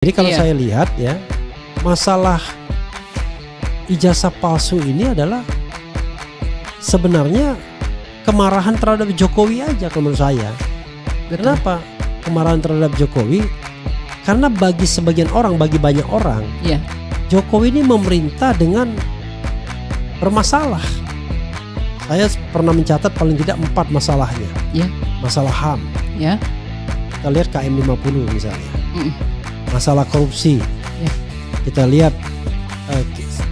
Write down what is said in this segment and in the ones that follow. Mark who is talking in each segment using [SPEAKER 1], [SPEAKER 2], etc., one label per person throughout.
[SPEAKER 1] Jadi kalau saya lihat ya, masalah ijazah palsu ini adalah sebenarnya kemarahan terhadap Jokowi aja kalau menurut saya.
[SPEAKER 2] Betul.
[SPEAKER 1] Kenapa kemarahan terhadap Jokowi? Karena bagi sebagian orang, bagi banyak orang, Jokowi ini memerintah dengan bermasalah. Saya pernah mencatat paling tidak 4 masalahnya. Masalah HAM. Kita lihat KM 50 misalnya. Masalah korupsi. Kita lihat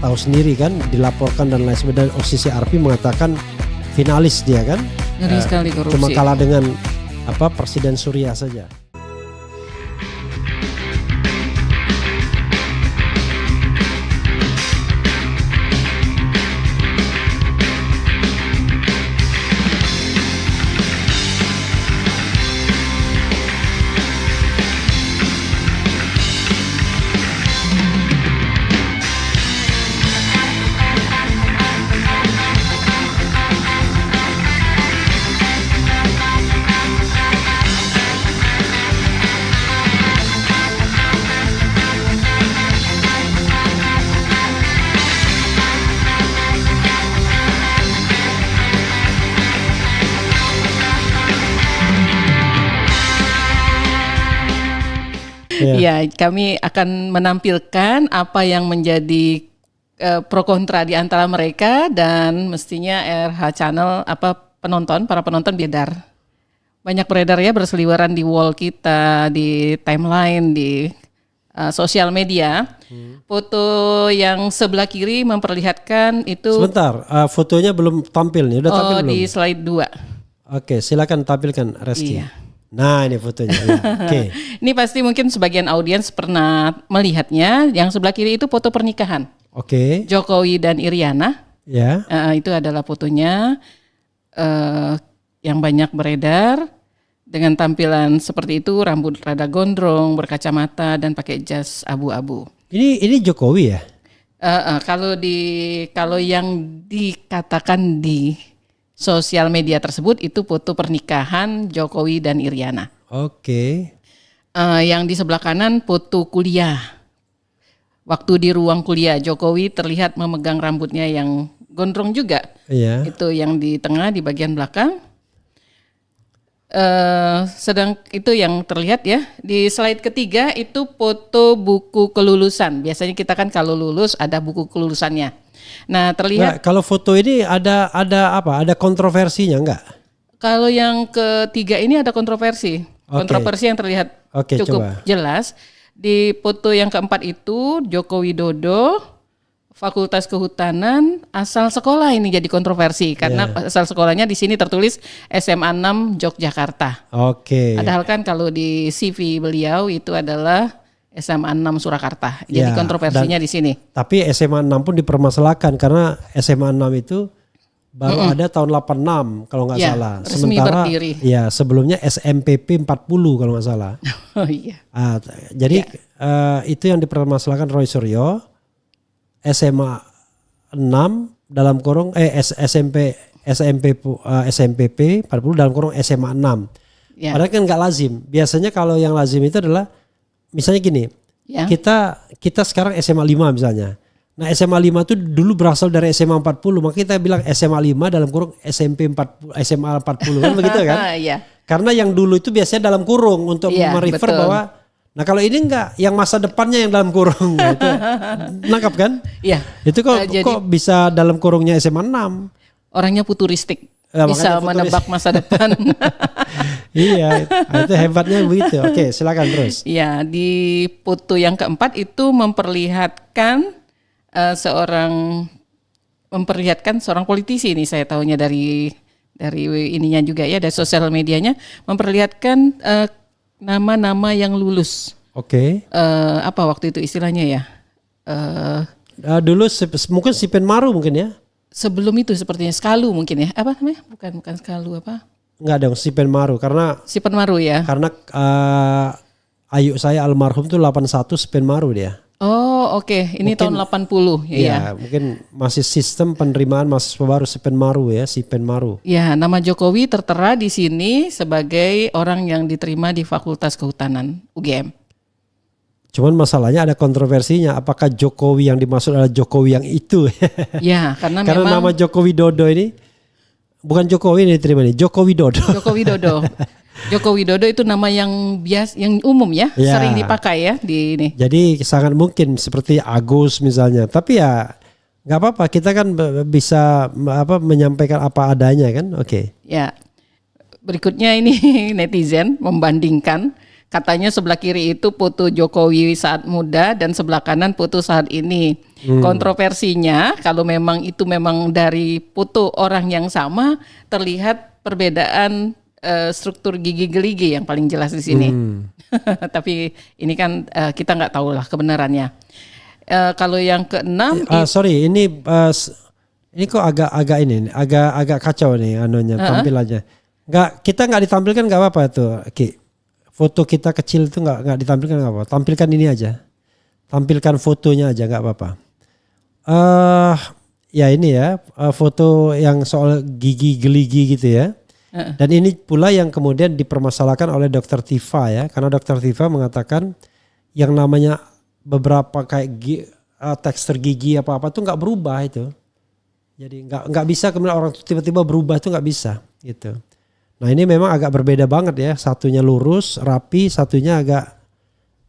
[SPEAKER 1] tahu sendiri kan, dilaporkan dan lain sebagainya. OCCRP mengatakan finalis dia kan.
[SPEAKER 2] Ngeri sekali korupsi.
[SPEAKER 1] Cuma kalah dengan Presiden Surya saja.
[SPEAKER 2] Ya, kami akan menampilkan apa yang menjadi pro kontra di antara mereka, dan mestinya RH Channel para penonton beredar. Banyak beredar ya, berseliweran di wall kita, di timeline, di sosial media. Foto yang sebelah kiri memperlihatkan itu.
[SPEAKER 1] Sebentar, fotonya belum tampil nih, udah tampil belum?
[SPEAKER 2] Di slide 2.
[SPEAKER 1] Oke, silakan tampilkan Reski. Nah, ini fotonya. Oke.
[SPEAKER 2] Ini pasti mungkin sebagian audiens pernah melihatnya. Yang sebelah kiri itu foto pernikahan.
[SPEAKER 1] Oke.
[SPEAKER 2] Jokowi dan Iriana.
[SPEAKER 1] Ya.
[SPEAKER 2] Itu adalah fotonya yang banyak beredar dengan tampilan seperti itu, rambut rada gondrong, berkacamata dan pakai jas abu-abu.
[SPEAKER 1] Ini Jokowi ya?
[SPEAKER 2] Kalau yang dikatakan di sosial media tersebut itu foto pernikahan Jokowi dan Iriana.
[SPEAKER 1] Oke.
[SPEAKER 2] Yang di sebelah kanan foto kuliah. Waktu di ruang kuliah, Jokowi terlihat memegang rambutnya yang gondrong juga.
[SPEAKER 1] Iya.
[SPEAKER 2] Itu yang di tengah di bagian belakang. Sedang itu yang terlihat ya. Di slide ketiga itu foto buku kelulusan. Biasanya kita kan kalau lulus ada buku kelulusannya. Nah, terlihat
[SPEAKER 1] kalau foto ini ada kontroversinya enggak?
[SPEAKER 2] Kalau yang ketiga ini ada kontroversi. Kontroversi yang terlihat cukup jelas. Di foto yang keempat itu Joko Widodo, Fakultas Kehutanan, asal sekolah ini jadi kontroversi karena asal sekolahnya di sini tertulis SMA 6 Yogyakarta. Padahal kan kalau di CV beliau itu adalah SMA 6 Surakarta. Jadi kontroversinya di sini.
[SPEAKER 1] Tapi SMA 6 pun dipermasalahkan karena SMA 6 itu baru ada tahun 86 kalau nggak salah.
[SPEAKER 2] Resmi
[SPEAKER 1] Sementara
[SPEAKER 2] berdiri.
[SPEAKER 1] Ya sebelumnya SMPP 40 kalau nggak salah. Jadi itu yang dipermasalahkan Roy Suryo. SMA 6 dalam kurung SMPP 40 dalam kurung SMA 6. Padahal kan nggak lazim. Biasanya kalau yang lazim itu adalah misalnya gini, kita sekarang SMA 5 misalnya. Nah SMA 5 itu dulu berasal dari SMA 40, maka kita bilang SMA 5 dalam kurung SMP 40, SMA 40 kan begitu kan? Karena yang dulu itu biasanya dalam kurung untuk merefer bahwa, nah kalau ini enggak, yang masa depannya yang dalam kurung. Itu, nangkap kan?
[SPEAKER 2] Iya.
[SPEAKER 1] Itu kok bisa dalam kurungnya SMA 6?
[SPEAKER 2] Orangnya futuristik. Bisa menebak masa depan.
[SPEAKER 1] Iya, itu hebatnya begitu. Oke, silakan terus.
[SPEAKER 2] Ya, di foto yang keempat itu memperlihatkan seorang politisi nih, saya tahunya dari ininya juga ya, dari sosial medianya, memperlihatkan nama-nama yang lulus. Apa waktu itu istilahnya ya?
[SPEAKER 1] Dulu mungkin Sipen Maru mungkin ya.
[SPEAKER 2] Sebelum itu sepertinya Skalu mungkin ya. Apa namanya? Bukan Skalu apa?
[SPEAKER 1] Enggak dong, Sipen Maru karena
[SPEAKER 2] Sipen Maru ya.
[SPEAKER 1] Karena ayuk saya almarhum tuh 81 Sipen Maru dia.
[SPEAKER 2] Ini mungkin, tahun 80
[SPEAKER 1] ya. Mungkin masih sistem penerimaan mahasiswa baru Sipen Maru ya, Sipen Maru.
[SPEAKER 2] Ya, nama Jokowi tertera di sini sebagai orang yang diterima di Fakultas Kehutanan UGM.
[SPEAKER 1] Cuman masalahnya ada kontroversinya. Apakah Jokowi yang dimaksud adalah Jokowi yang itu?
[SPEAKER 2] Ya, karena
[SPEAKER 1] memang nama Joko Widodo ini bukan Jokowi ini diterima nih, Joko Widodo.
[SPEAKER 2] Joko Widodo. Joko Widodo itu nama yang biasa, yang umum ya, sering dipakai ya di ini.
[SPEAKER 1] Jadi sangat mungkin seperti Agus misalnya. Tapi ya nggak apa-apa, kita kan bisa menyampaikan apa adanya kan, oke.
[SPEAKER 2] Ya. Berikutnya ini netizen membandingkan, katanya sebelah kiri itu foto Jokowi saat muda dan sebelah kanan foto saat ini. Kontroversinya kalau memang itu memang dari foto orang yang sama, terlihat perbedaan struktur gigi gerigi yang paling jelas di sini. Tapi ini kan kita nggak tahu lah kebenarannya. Kalau yang keenam,
[SPEAKER 1] ini kok agak kacau nih anunya tampilannya. Kita nggak ditampilkan nggak apa-apa tuh, Ki. Foto kita kecil itu nggak ditampilkan nggak apa-apa. Tampilkan ini aja, tampilkan fotonya aja nggak apa-apa. Ya ini ya foto yang soal gigi geligi gitu ya. Dan ini pula yang kemudian dipermasalahkan oleh Dr. Tifa ya, karena Dr. Tifa mengatakan yang namanya beberapa kayak tekstur gigi apa-apa tuh nggak berubah itu. Jadi nggak bisa kemudian orang tiba-tiba berubah itu nggak bisa gitu. Nah ini memang agak berbeda banget ya, satunya lurus, rapi, satunya agak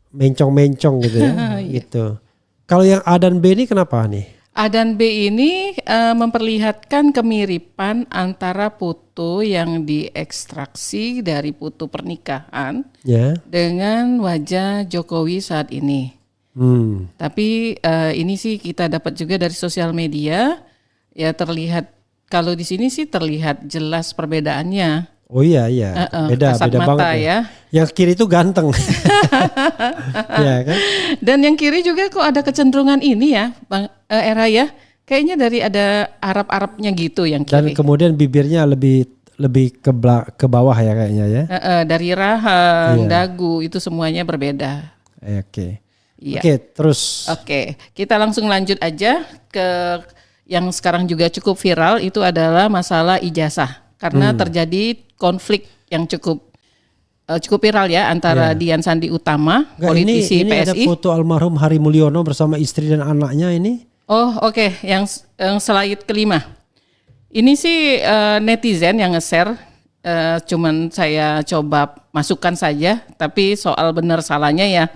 [SPEAKER 1] mencong-mencong gitu ya. Gitu. Kalau yang A dan B ini kenapa nih?
[SPEAKER 2] A dan B ini memperlihatkan kemiripan antara foto yang diekstraksi dari foto pernikahan dengan wajah Jokowi saat ini. Tapi ini sih kita dapat juga dari sosial media, ya terlihat, kalau di sini sih terlihat jelas perbedaannya.
[SPEAKER 1] Oh iya, beda
[SPEAKER 2] mata
[SPEAKER 1] banget ya. Yang kiri itu ganteng. Ya, kan?
[SPEAKER 2] Dan yang kiri juga kok ada kecenderungan ini ya, Bang Era ya. Kayaknya dari ada Arab-Arabnya gitu yang kiri.
[SPEAKER 1] Dan kemudian bibirnya lebih ke bawah ya kayaknya ya.
[SPEAKER 2] Dari rahang, dagu itu semuanya berbeda.
[SPEAKER 1] Oke.
[SPEAKER 2] Iya.
[SPEAKER 1] Oke, terus.
[SPEAKER 2] Oke, kita langsung lanjut aja ke yang sekarang juga cukup viral, itu adalah masalah ijazah. Karena terjadi konflik yang cukup viral ya antara Dian Sandi Utama, politisi
[SPEAKER 1] ini
[SPEAKER 2] PSI.
[SPEAKER 1] Ini ada foto almarhum Hari Mulyono bersama istri dan anaknya ini.
[SPEAKER 2] Oh oke. Yang slide kelima. Ini sih netizen yang nge-share, cuman saya coba masukkan saja, tapi soal benar salahnya ya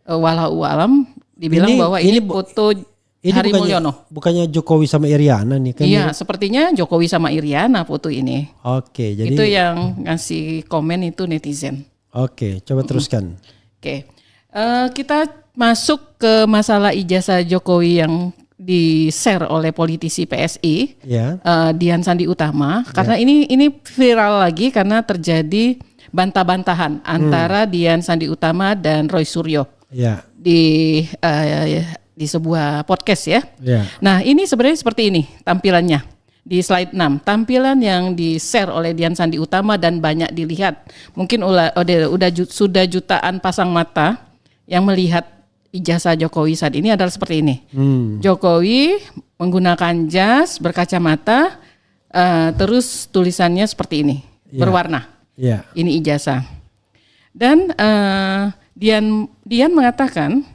[SPEAKER 2] walau alam dibilang bahwa ini foto Hari Mulyono.
[SPEAKER 1] Bukannya Jokowi sama Iriana nih kan?
[SPEAKER 2] Iya, sepertinya Jokowi sama Iriana foto ini.
[SPEAKER 1] Oke, jadi
[SPEAKER 2] itu yang ngasih komen itu netizen.
[SPEAKER 1] Oke, coba teruskan.
[SPEAKER 2] Oke. Kita masuk ke masalah ijazah Jokowi yang di-share oleh politisi PSI, Dian Sandi Utama, karena ini viral lagi karena terjadi bantah-bantahan antara Dian Sandi Utama dan Roy Suryo. Di sebuah podcast ya. Nah ini sebenarnya seperti ini tampilannya di slide 6. Tampilan yang di-share oleh Dian Sandi Utama dan banyak dilihat. Mungkin sudah jutaan pasang mata yang melihat ijazah Jokowi saat ini adalah seperti ini. Jokowi menggunakan jas, berkacamata, terus tulisannya seperti ini, berwarna. Ini ijazah. Dan Dian mengatakan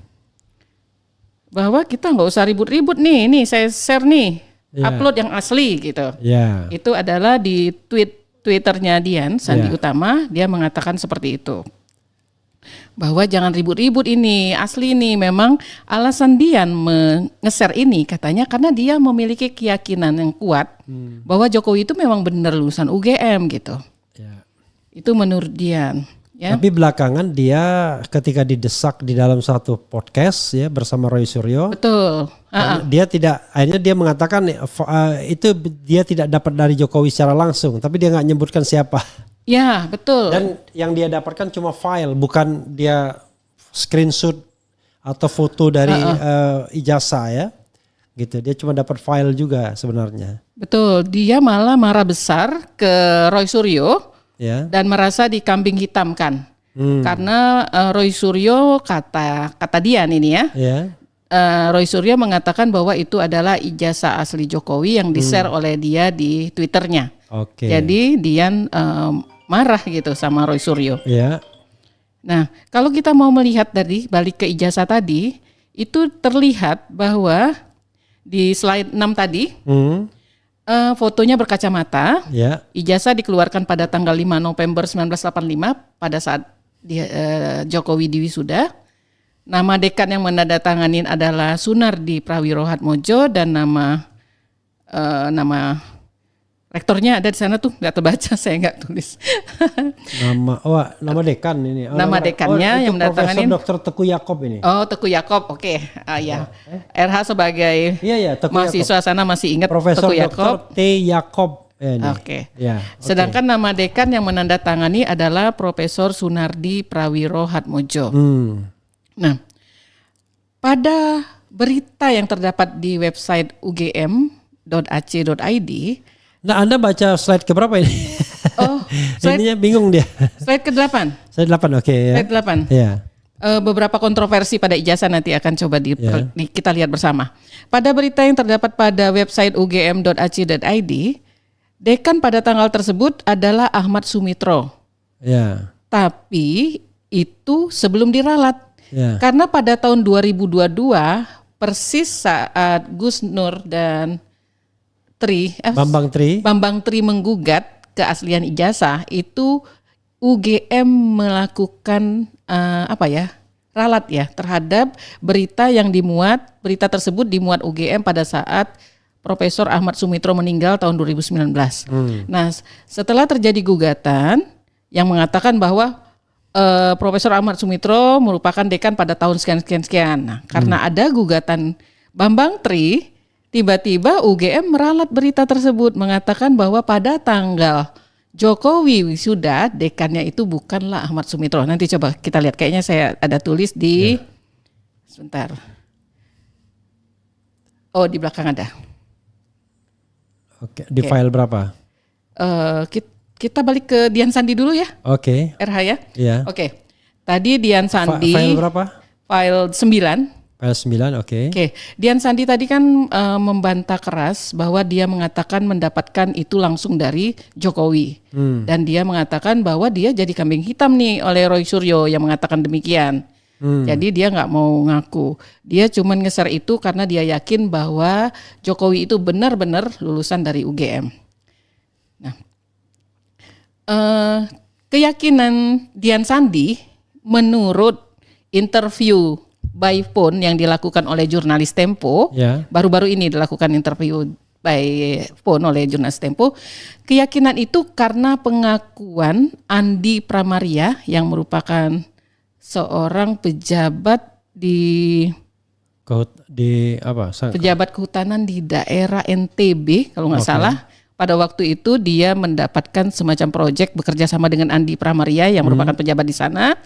[SPEAKER 2] bahwa kita nggak usah ribut-ribut nih, ini saya share nih, upload yang asli gitu. Itu adalah di Twitternya Dian Sandi Utama, dia mengatakan seperti itu. Bahwa jangan ribut-ribut ini, asli nih. Memang alasan Dian nge-share ini katanya karena dia memiliki keyakinan yang kuat bahwa Jokowi itu memang benar lulusan UGM gitu. Itu menurut Dian. Ya.
[SPEAKER 1] Tapi belakangan dia ketika didesak di dalam satu podcast ya bersama Roy Suryo.
[SPEAKER 2] Betul.
[SPEAKER 1] Akhirnya dia mengatakan itu dia tidak dapat dari Jokowi secara langsung, tapi dia nggak menyebutkan siapa.
[SPEAKER 2] Ya betul.
[SPEAKER 1] Dan yang dia dapatkan cuma file, bukan dia screenshot atau foto dari ijazah ya. Gitu. Dia cuma dapat file juga sebenarnya.
[SPEAKER 2] Betul. Dia malah marah besar ke Roy Suryo. Dan merasa dikambing hitamkan karena Roy Suryo kata Dian ini ya, Roy Suryo mengatakan bahwa itu adalah ijazah asli Jokowi yang di-share oleh dia di Twitternya. Jadi Dian marah gitu sama Roy Suryo. Nah, kalau kita mau melihat dari balik ke ijazah tadi, itu terlihat bahwa di slide 6 tadi, fotonya berkacamata.
[SPEAKER 1] Yeah.
[SPEAKER 2] Ijazah dikeluarkan pada tanggal 5 November 1985 pada saat Jokowi diwisuda. Nama dekan yang menandatanganin adalah Sunardi Prawirohadmojo dan nama rektornya ada di sana tuh, nggak terbaca, saya nggak tulis.
[SPEAKER 1] Nama dekan ini.
[SPEAKER 2] Nama dekannya yang mendatangani
[SPEAKER 1] Profesor Dr. Teguh Yaakob ini.
[SPEAKER 2] Oh, Teguh Yaakob, oke. Ya. RH sebagai mahasiswa sana masih ingat
[SPEAKER 1] Profesor
[SPEAKER 2] Teguh Yaakob.
[SPEAKER 1] Dr. T. Yaakob.
[SPEAKER 2] Oke. Sedangkan nama dekan yang menandatangani adalah Profesor Sunardi Prawirohadmojo. Nah, pada berita yang terdapat di website ugm.ac.id.
[SPEAKER 1] Nah, Anda baca slide keberapa ini?
[SPEAKER 2] Oh,
[SPEAKER 1] ininya bingung dia.
[SPEAKER 2] Slide ke-8.
[SPEAKER 1] Slide 8, oke. Ya.
[SPEAKER 2] Slide 8.
[SPEAKER 1] Ya.
[SPEAKER 2] Beberapa kontroversi pada ijazah nanti akan coba kita lihat bersama. Pada berita yang terdapat pada website ugm.ac.id, dekan pada tanggal tersebut adalah Ahmad Sumitro.
[SPEAKER 1] Ya.
[SPEAKER 2] Tapi itu sebelum diralat.
[SPEAKER 1] Ya.
[SPEAKER 2] Karena pada tahun 2022 persis saat Gus Nur dan Bambang Tri menggugat keaslian ijazah, itu UGM melakukan ralat ya terhadap berita tersebut dimuat UGM pada saat Profesor Ahmad Sumitro meninggal tahun 2019. Nah, setelah terjadi gugatan yang mengatakan bahwa Profesor Ahmad Sumitro merupakan dekan pada tahun sekian. Nah, karena ada gugatan Bambang Tri, tiba-tiba UGM meralat berita tersebut mengatakan bahwa pada tanggal Jokowi wisuda dekannya itu bukanlah Ahmad Sumitro. Nanti coba kita lihat, kayaknya saya ada tulis di sebentar. Oh, di belakang ada.
[SPEAKER 1] Oke, di file berapa?
[SPEAKER 2] Kita balik ke Dian Sandi dulu ya.
[SPEAKER 1] Oke.
[SPEAKER 2] RH ya.
[SPEAKER 1] Iya.
[SPEAKER 2] Oke. Tadi Dian Sandi.
[SPEAKER 1] File berapa?
[SPEAKER 2] File 9.
[SPEAKER 1] File 9, oke.
[SPEAKER 2] Oke, Dian Sandi tadi kan membantah keras bahwa dia mengatakan mendapatkan itu langsung dari Jokowi. Dan dia mengatakan bahwa dia jadi kambing hitam nih oleh Roy Suryo yang mengatakan demikian. Jadi dia nggak mau ngaku. Dia cuma nge-share itu karena dia yakin bahwa Jokowi itu benar-benar lulusan dari UGM. Nah, keyakinan Dian Sandi menurut interview by phone yang dilakukan oleh jurnalis Tempo, baru-baru ini dilakukan interview by phone oleh jurnalis Tempo, keyakinan itu karena pengakuan Andi Pramaria yang merupakan seorang pejabat pejabat kehutanan di daerah NTB kalau nggak salah. Pada waktu itu dia mendapatkan semacam proyek bekerja sama dengan Andi Pramaria yang merupakan pejabat di sana.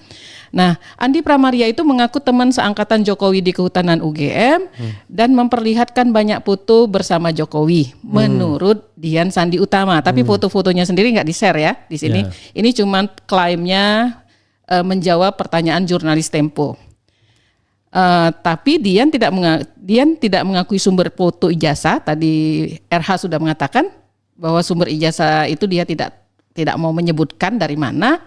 [SPEAKER 2] Nah, Andi Pramaria itu mengaku teman seangkatan Jokowi di kehutanan UGM dan memperlihatkan banyak foto bersama Jokowi menurut Dian Sandi Utama. Tapi foto-fotonya sendiri nggak di-share ya di sini. Ini cuma klaimnya menjawab pertanyaan jurnalis Tempo. Tapi Dian tidak mengakui sumber foto ijazah. Tadi RH sudah mengatakan bahwa sumber ijazah itu dia tidak mau menyebutkan dari mana.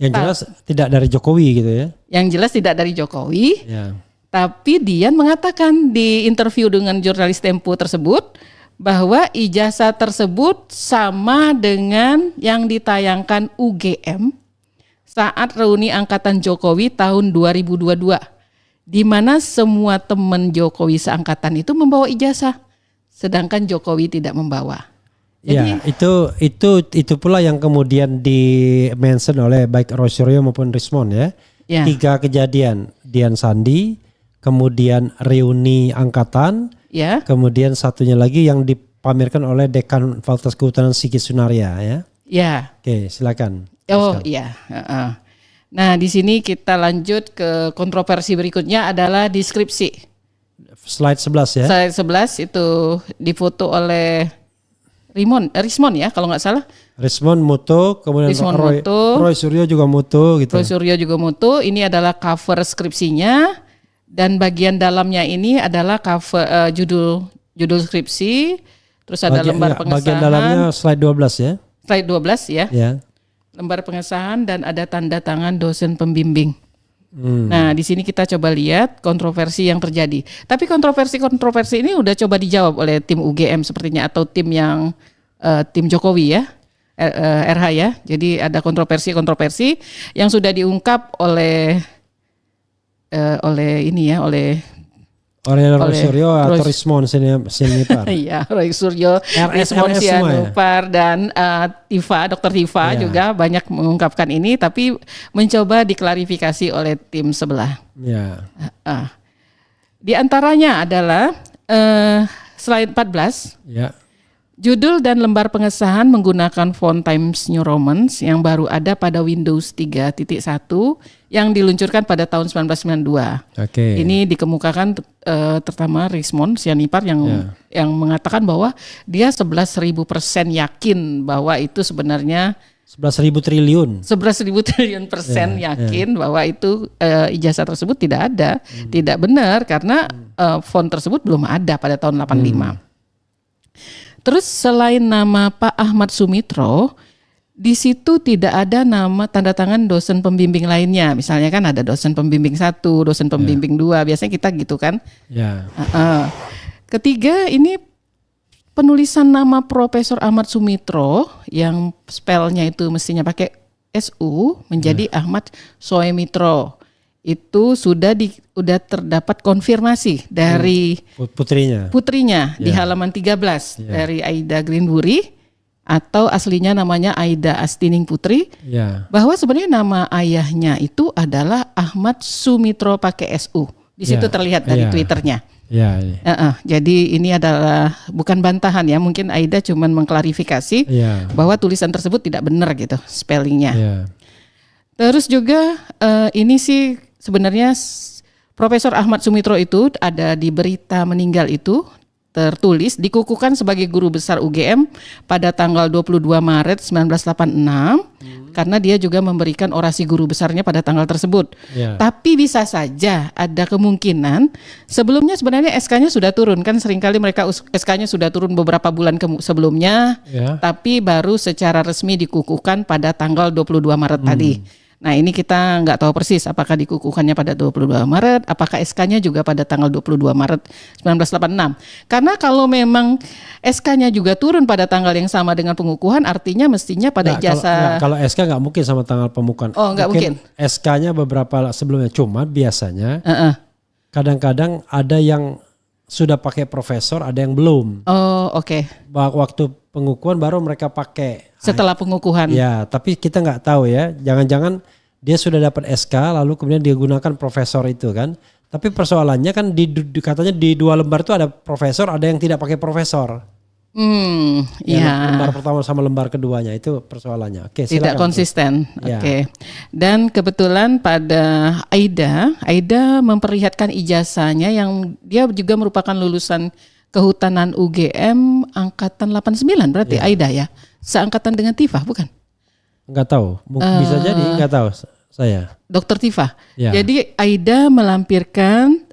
[SPEAKER 1] Yang jelas tidak dari Jokowi gitu ya.
[SPEAKER 2] Yang jelas tidak dari Jokowi.
[SPEAKER 1] Ya.
[SPEAKER 2] Tapi Dian mengatakan di interview dengan jurnalis Tempo tersebut bahwa ijazah tersebut sama dengan yang ditayangkan UGM saat reuni angkatan Jokowi tahun 2022. Di mana semua teman Jokowi seangkatan itu membawa ijazah, sedangkan Jokowi tidak membawa.
[SPEAKER 1] Jadi, ya, itu pula yang kemudian di-mention oleh baik Roy Suryo maupun Rismon ya. 3 kejadian, Dian Sandi, kemudian reuni angkatan, kemudian satunya lagi yang dipamerkan oleh Dekan Fakultas Kehutanan Sigit Sunaria ya.
[SPEAKER 2] Ya.
[SPEAKER 1] Oke, silakan.
[SPEAKER 2] Oh iya. Nah, di sini kita lanjut ke kontroversi berikutnya adalah deskripsi.
[SPEAKER 1] Slide 11 ya.
[SPEAKER 2] Slide 11 itu difoto oleh Rismon ya kalau nggak salah.
[SPEAKER 1] Rismon moto, kemudian Roy Suryo juga moto gitu.
[SPEAKER 2] Roy Suryo juga moto. Ini adalah cover skripsinya dan bagian dalamnya ini adalah cover judul skripsi. Terus ada lembar pengesahan.
[SPEAKER 1] Bagian dalamnya slide 12 ya.
[SPEAKER 2] Slide 12 ya.
[SPEAKER 1] Ya.
[SPEAKER 2] lembar pengesahan dan ada tanda tangan dosen pembimbing. Nah, di sini kita coba lihat kontroversi yang terjadi. Tapi kontroversi ini udah coba dijawab oleh tim UGM sepertinya atau tim yang tim Jokowi ya, RH ya. Jadi ada kontroversi yang sudah diungkap oleh
[SPEAKER 1] Roy Suryo atau Rismon Sianipar.
[SPEAKER 2] Iya, Roy Suryo, Rismon Sianipar dan Dr. Tifa juga banyak mengungkapkan ini, tapi mencoba diklarifikasi oleh tim sebelah.
[SPEAKER 1] Ya.
[SPEAKER 2] Di antaranya adalah slide 14.
[SPEAKER 1] Ya.
[SPEAKER 2] Judul dan lembar pengesahan menggunakan font Times New Roman yang baru ada pada Windows 3.1 yang diluncurkan pada tahun 1992. Ini dikemukakan terutama Rismon Sianipar yang mengatakan bahwa dia 11.000% yakin bahwa itu sebenarnya
[SPEAKER 1] 11.000 triliun.
[SPEAKER 2] 11.000 triliun persen yakin bahwa itu ijazah tersebut tidak ada, tidak benar karena font tersebut belum ada pada tahun 85. Terus selain nama Pak Ahmad Sumitro, di situ tidak ada nama tanda tangan dosen pembimbing lainnya. Misalnya kan ada dosen pembimbing 1, dosen pembimbing 2, biasanya kita gitu kan. Ketiga, ini penulisan nama Profesor Ahmad Sumitro yang spellnya itu mestinya pakai SU menjadi Ahmad Soemitro. Itu sudah terdapat konfirmasi dari putrinya di halaman 13 dari Aida Greenbury atau aslinya namanya Aida Astining Putri, bahwa sebenarnya nama ayahnya itu adalah Ahmad Sumitro pakai SU. Di situ terlihat dari Twitternya. Jadi ini adalah bukan bantahan ya, mungkin Aida cuma mengklarifikasi bahwa tulisan tersebut tidak benar gitu spellingnya. Terus juga ini sih sebenarnya Profesor Ahmad Sumitro itu ada di berita meninggal itu tertulis dikukuhkan sebagai guru besar UGM pada tanggal 22 Maret 1986 karena dia juga memberikan orasi guru besarnya pada tanggal tersebut. Tapi bisa saja ada kemungkinan sebelumnya sebenarnya SK-nya sudah turun, kan seringkali mereka SK-nya sudah turun beberapa bulan sebelumnya, tapi baru secara resmi dikukuhkan pada tanggal 22 Maret tadi. Nah ini kita nggak tahu persis apakah dikukuhkannya pada 22 Maret, apakah SK-nya juga pada tanggal 22 Maret 1986. Karena kalau memang SK-nya juga turun pada tanggal yang sama dengan pengukuhan, artinya mestinya pada ijazah.
[SPEAKER 1] Kalau SK nggak mungkin sama tanggal pemukuhan.
[SPEAKER 2] Oh nggak mungkin.
[SPEAKER 1] SK-nya beberapa sebelumnya, cuma biasanya kadang-kadang ada yang sudah pakai profesor, ada yang belum.
[SPEAKER 2] Oh oke.
[SPEAKER 1] Waktu pengukuhan baru mereka pakai.
[SPEAKER 2] Setelah pengukuhan.
[SPEAKER 1] Ya, tapi kita nggak tahu ya. Jangan-jangan dia sudah dapat SK lalu kemudian dia gunakan profesor itu kan. Tapi persoalannya kan katanya di 2 lembar itu ada profesor, ada yang tidak pakai profesor. Lembar pertama sama lembar keduanya itu persoalannya. Oke, silakan.
[SPEAKER 2] Tidak konsisten. Oke. Dan kebetulan pada Aida memperlihatkan ijazahnya yang dia juga merupakan lulusan Kehutanan UGM angkatan 89 berarti Aida ya. Seangkatan dengan Tifa bukan?
[SPEAKER 1] Enggak tahu. Bisa jadi, enggak tahu saya.
[SPEAKER 2] Dr. Tifa. Jadi Aida melampirkan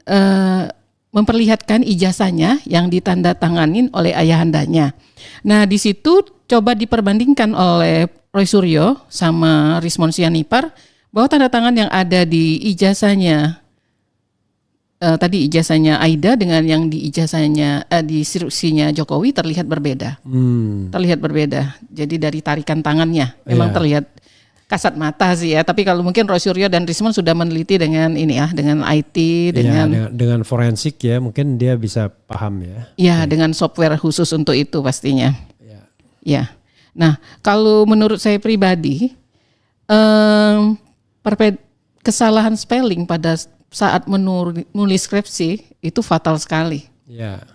[SPEAKER 2] memperlihatkan ijazahnya yang ditandatanganin oleh ayahandanya. Nah, di situ coba diperbandingkan oleh Roy Suryo sama Rismon Sianipar bahwa tanda tangan yang ada di ijazahnya tadi ijazahnya Aida dengan yang di ijazahnya di instruksinya Jokowi terlihat berbeda. Terlihat berbeda. Jadi dari tarikan tangannya memang terlihat kasat mata sih ya. Tapi kalau mungkin Roy Suryo dan Rismon sudah meneliti dengan ini ya, dengan IT,
[SPEAKER 1] dengan forensik ya, mungkin dia bisa paham ya.
[SPEAKER 2] Iya, dengan software khusus untuk itu pastinya. Ya. Nah, kalau menurut saya pribadi kesalahan spelling pada saat menulis skripsi itu fatal sekali.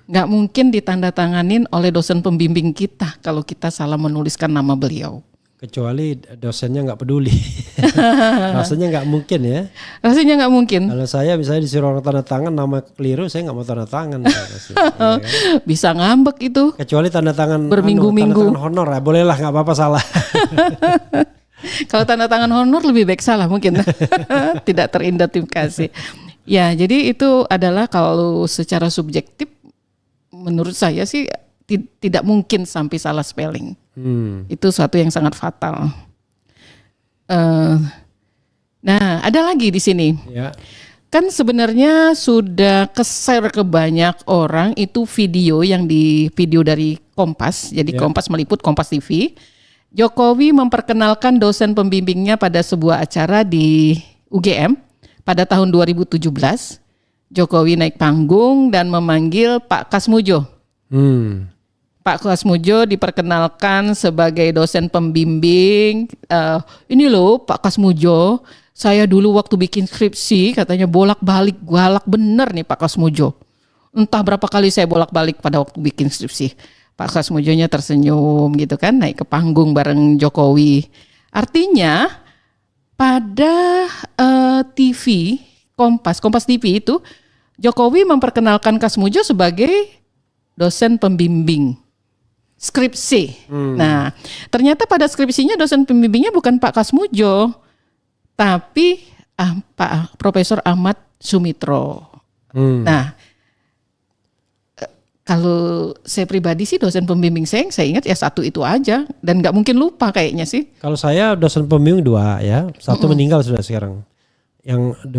[SPEAKER 2] Nggak mungkin ditandatanganin oleh dosen pembimbing kita kalau kita salah menuliskan nama beliau.
[SPEAKER 1] Kecuali dosennya nggak peduli. Rasanya nggak mungkin ya.
[SPEAKER 2] Rasanya nggak mungkin.
[SPEAKER 1] Kalau saya misalnya disuruh orang tanda tangan nama keliru, saya nggak mau tanda tangan.
[SPEAKER 2] Bisa ngambek itu.
[SPEAKER 1] Kecuali tanda tangan
[SPEAKER 2] berminggu-minggu.
[SPEAKER 1] Tanda tangan honor ya, bolehlah nggak apa-apa salah.
[SPEAKER 2] Kalau tanda tangan honor lebih baik salah mungkin. Tidak teridentifikasi. Ya, jadi itu adalah kalau secara subjektif menurut saya sih tidak mungkin sampai salah spelling. Itu suatu yang sangat fatal. Nah, ada lagi di sini. Ya. Kan sebenarnya sudah ke-share ke banyak orang itu video dari Kompas. Jadi Kompas meliput, Kompas TV. Jokowi memperkenalkan dosen pembimbingnya pada sebuah acara di UGM pada tahun 2017. Jokowi naik panggung dan memanggil Pak Kasmujo. Pak Kasmujo diperkenalkan sebagai dosen pembimbing. Ini loh Pak Kasmujo, saya dulu waktu bikin skripsi katanya bolak-balik, galak bener nih Pak Kasmujo. Entah berapa kali saya bolak-balik pada waktu bikin skripsi. Pak Kasmujonya tersenyum gitu kan, naik ke panggung bareng Jokowi. Artinya pada TV Kompas TV itu Jokowi memperkenalkan Kasmujo sebagai dosen pembimbing skripsi. Nah, ternyata pada skripsinya dosen pembimbingnya bukan Pak Kasmujo, tapi Pak Profesor Ahmad Sumitro. Nah, kalau saya pribadi sih dosen pembimbing saya ingat ya satu itu aja dan nggak mungkin lupa kayaknya sih.
[SPEAKER 1] Kalau saya dosen pembimbing 2 ya, satu meninggal sudah sekarang, yang 2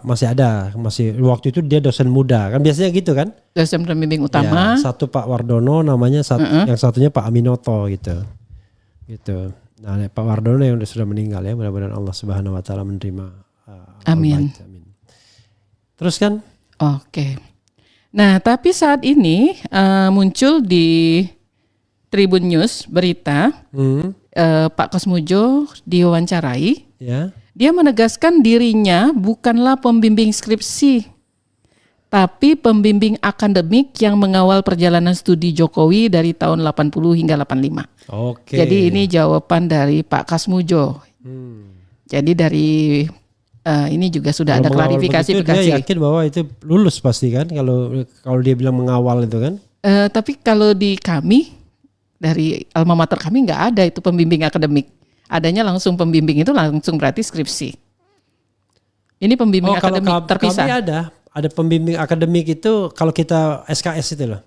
[SPEAKER 1] masih ada, waktu itu dia dosen muda kan biasanya gitu kan.
[SPEAKER 2] Dosen pembimbing utama.
[SPEAKER 1] Ya, satu Pak Wardono namanya, yang satunya Pak Aminoto gitu. Nah Pak Wardono yang sudah meninggal ya, mudah-mudahan Allah Subhanahu Wa Taala menerima.
[SPEAKER 2] Amin.
[SPEAKER 1] Terus kan?
[SPEAKER 2] Oke. Nah, tapi saat ini muncul di Tribun News berita Pak Kasmujo diwawancarai. Ya. Dia menegaskan dirinya bukanlah pembimbing skripsi, tapi pembimbing akademik yang mengawal perjalanan studi Jokowi dari tahun 80 hingga 85. Oke. Jadi ini jawaban dari Pak Kasmujo. Jadi dari ini juga sudah ada klarifikasi.
[SPEAKER 1] Dia yakin bahwa itu lulus pasti kan kalau dia bilang mengawal itu kan.
[SPEAKER 2] Tapi kalau di kami dari alma mater kami nggak ada itu pembimbing akademik. Adanya langsung pembimbing itu langsung berarti skripsi. Ini pembimbing akademik terpisah.
[SPEAKER 1] Kami ada pembimbing akademik itu kalau kita SKS itu loh.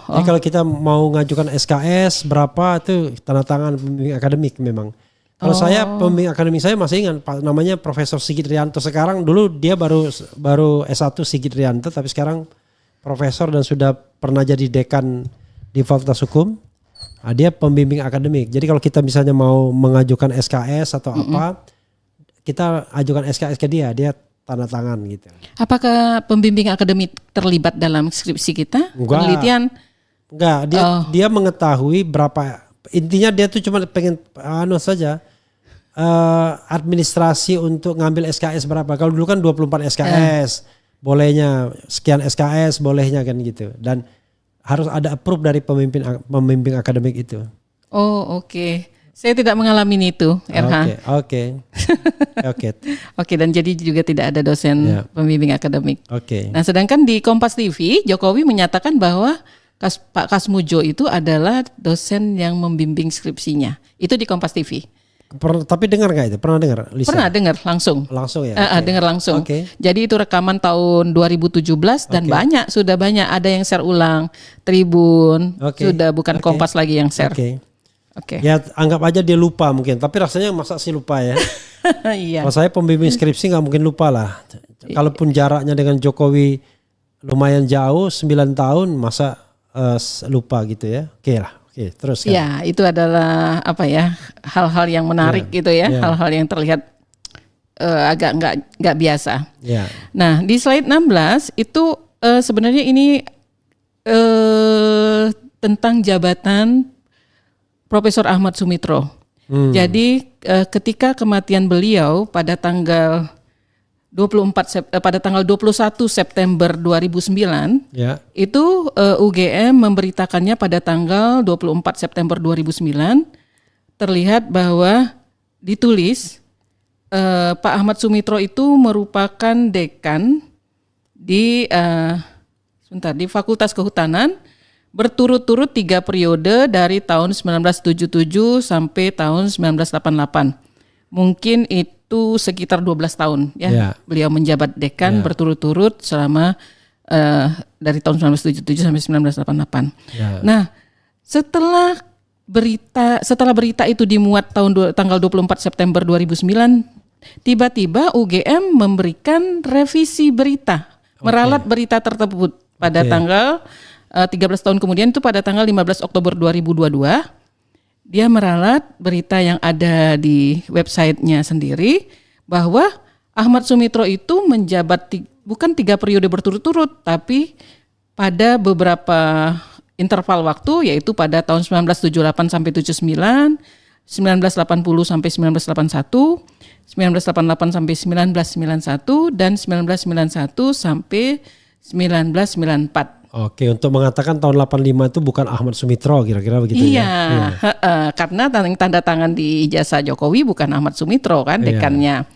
[SPEAKER 1] Jadi kalau kita mau ngajukan SKS berapa itu tanda tangan pembimbing akademik memang. Kalau saya pembimbing akademik saya masih ingat namanya Profesor Sigit Rianto. Sekarang dulu dia baru S1 Sigit Rianto, tapi sekarang profesor dan sudah pernah jadi dekan di Fakultas Hukum. Nah, dia pembimbing akademik. Jadi kalau kita misalnya mau mengajukan SKS atau apa, kita ajukan SKS ke dia tanda tangan gitu.
[SPEAKER 2] Apakah pembimbing akademik terlibat dalam skripsi kita? Penelitian?
[SPEAKER 1] Enggak, dia mengetahui berapa. Intinya dia tuh cuma pengen saja. Administrasi untuk ngambil SKS berapa. Kalau dulu kan 24 SKS bolehnya, sekian SKS bolehnya kan gitu, dan harus ada approve dari pembimbing akademik itu.
[SPEAKER 2] Oke. Saya tidak mengalami itu, RH.
[SPEAKER 1] Oke.
[SPEAKER 2] Oke, dan jadi juga tidak ada dosen pembimbing akademik.
[SPEAKER 1] Oke.
[SPEAKER 2] Nah, sedangkan di Kompas TV Jokowi menyatakan bahwa Pak Kasmujo itu adalah dosen yang membimbing skripsinya. Itu di Kompas TV.
[SPEAKER 1] Tapi dengar nggak itu? Pernah dengar, Lisa?
[SPEAKER 2] Pernah dengar langsung.
[SPEAKER 1] Langsung ya?
[SPEAKER 2] Dengar langsung. Jadi itu rekaman tahun 2017 dan sudah banyak. Ada yang share ulang Tribun, sudah bukan Kompas lagi yang share.
[SPEAKER 1] Ya anggap aja dia lupa mungkin. Tapi rasanya masa sih lupa ya?
[SPEAKER 2] Iya.
[SPEAKER 1] Kalau saya pembimbing skripsi nggak mungkin lupa lah. Kalaupun jaraknya dengan Jokowi lumayan jauh, 9 tahun, masa lupa gitu ya? Oke lah. Oke, terus kan?
[SPEAKER 2] Ya, itu adalah hal-hal yang menarik gitu ya, hal-hal yang terlihat agak nggak biasa. Nah, di slide 16 itu sebenarnya ini tentang jabatan Profesor Ahmad Sumitro. Jadi ketika kematian beliau pada tanggal 21 September 2009 itu UGM memberitakannya pada tanggal 24 September 2009 terlihat bahwa ditulis Pak Ahmad Sumitro itu merupakan dekan di Fakultas Kehutanan berturut-turut 3 periode dari tahun 1977 sampai tahun 1988. Mungkin itu sekitar 12 tahun ya. Beliau menjabat dekan berturut-turut selama dari tahun 1977 sampai 1988. Nah, setelah setelah berita itu dimuat tanggal 24 September 2009, tiba-tiba UGM memberikan revisi berita, meralat berita tersebut pada tanggal 13 tahun kemudian, itu pada tanggal 15 Oktober 2022. Dia meralat berita yang ada di websitenya sendiri bahwa Ahmad Sumitro itu menjabat bukan 3 periode berturut-turut, tapi pada beberapa interval waktu, yaitu pada tahun 1978 sampai 79, 1980 sampai 1981, 1988 sampai 1991, dan 1991 sampai 1994.
[SPEAKER 1] Oke, untuk mengatakan tahun 85 itu bukan Ahmad Sumitro, kira-kira begitu
[SPEAKER 2] ya? Iya, karena tanda tangan di ijazah Jokowi bukan Ahmad Sumitro kan, dekannya.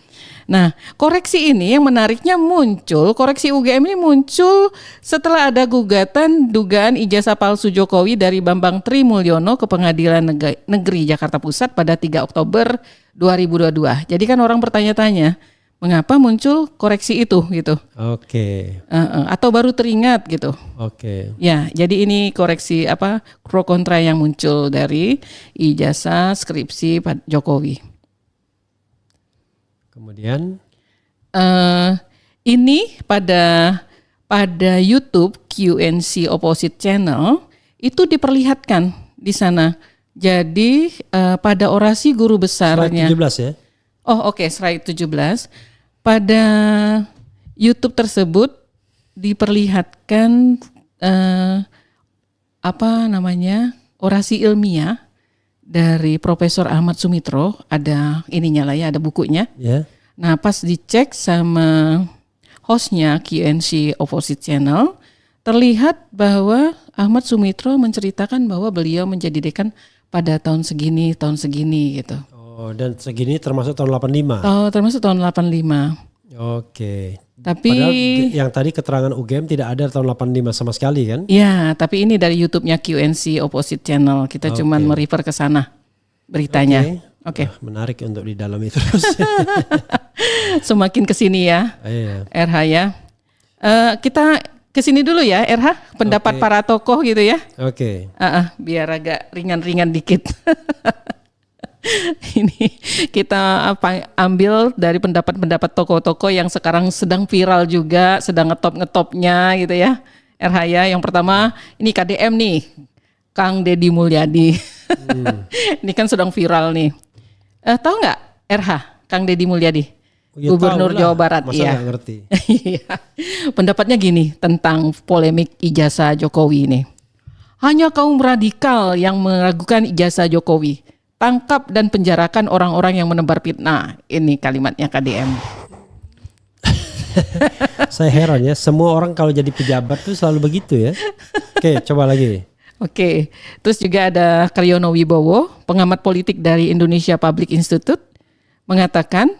[SPEAKER 2] Nah, koreksi ini yang menariknya koreksi UGM ini muncul setelah ada gugatan dugaan ijazah palsu Jokowi dari Bambang Trimulyono ke Pengadilan Negeri Jakarta Pusat pada 3 Oktober 2022. Jadi kan orang bertanya-tanya, mengapa muncul koreksi itu gitu?
[SPEAKER 1] Oke.
[SPEAKER 2] Atau baru teringat gitu?
[SPEAKER 1] Oke.
[SPEAKER 2] Ya, jadi ini koreksi pro kontra yang muncul dari ijazah skripsi Pak Jokowi.
[SPEAKER 1] Kemudian
[SPEAKER 2] ini pada YouTube QNC Opposite Channel itu diperlihatkan di sana. Jadi pada orasi guru besarnya.
[SPEAKER 1] Slide 17 ya?
[SPEAKER 2] Oh oke, slide 17. Pada YouTube tersebut diperlihatkan orasi ilmiah dari Profesor Ahmad Sumitro, ada ininya lah ya, ada bukunya.
[SPEAKER 1] Yeah.
[SPEAKER 2] Nah, pas dicek sama hostnya QNC Opposite Channel, terlihat bahwa Ahmad Sumitro menceritakan bahwa beliau menjadi dekan pada tahun segini gitu.
[SPEAKER 1] Oh, dan segini termasuk tahun 85?
[SPEAKER 2] Oh, termasuk tahun 85.
[SPEAKER 1] Oke.
[SPEAKER 2] Tapi
[SPEAKER 1] padahal yang tadi keterangan UGM tidak ada tahun 85 sama sekali kan?
[SPEAKER 2] Iya, tapi ini dari YouTube-nya QNC Opposite Channel. Kita cuman merefer ke sana beritanya. Oke.
[SPEAKER 1] Menarik untuk didalami terus.
[SPEAKER 2] Semakin kesini ya, RH ya. Kita kesini dulu ya, RH. Pendapat para tokoh gitu ya.
[SPEAKER 1] Oke.
[SPEAKER 2] Biar agak ringan-ringan dikit. Ini kita ambil dari pendapat-pendapat tokoh-tokoh yang sekarang sedang viral juga, sedang ngetop-ngetopnya gitu ya. RH ya, yang pertama ini KDM nih, Kang Deddy Mulyadi. Ini kan sedang viral nih. Tahu nggak RH, Kang Deddy Mulyadi? Ya, Gubernur Jawa Barat.
[SPEAKER 1] Masa nggak ngerti?
[SPEAKER 2] Pendapatnya gini tentang polemik ijazah Jokowi ini. Hanya kaum radikal yang meragukan ijazah Jokowi. Tangkap dan penjarakan orang-orang yang menebar fitnah. Ini kalimatnya KDM.
[SPEAKER 1] Saya heran ya, semua orang kalau jadi pejabat tuh selalu begitu ya. Oke, coba lagi.
[SPEAKER 2] Oke, terus juga ada Karyono Wibowo, pengamat politik dari Indonesia Public Institute, mengatakan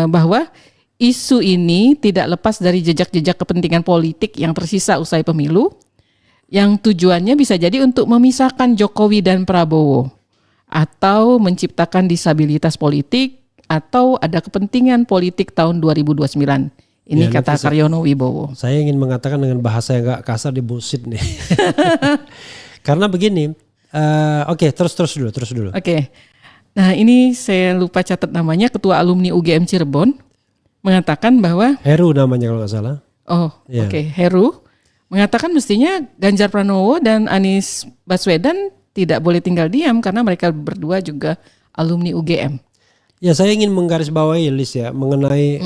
[SPEAKER 2] bahwa isu ini tidak lepas dari jejak-jejak kepentingan politik yang tersisa usai pemilu, yang tujuannya bisa jadi untuk memisahkan Jokowi dan Prabowo, atau menciptakan disabilitas politik, atau ada kepentingan politik tahun 2029. Ini ya, kata Karyono Wibowo.
[SPEAKER 1] Saya ingin mengatakan dengan bahasa yang gak kasar, di bullshit nih. Karena begini, terus dulu. Oke.
[SPEAKER 2] Nah ini saya lupa catat namanya, Ketua Alumni UGM Cirebon mengatakan bahwa
[SPEAKER 1] Heru namanya kalau nggak salah.
[SPEAKER 2] Oh yeah. Heru mengatakan mestinya Ganjar Pranowo dan Anies Baswedan tidak boleh tinggal diam karena mereka berdua juga alumni UGM.
[SPEAKER 1] Ya, saya ingin menggarisbawahi Lis ya mengenai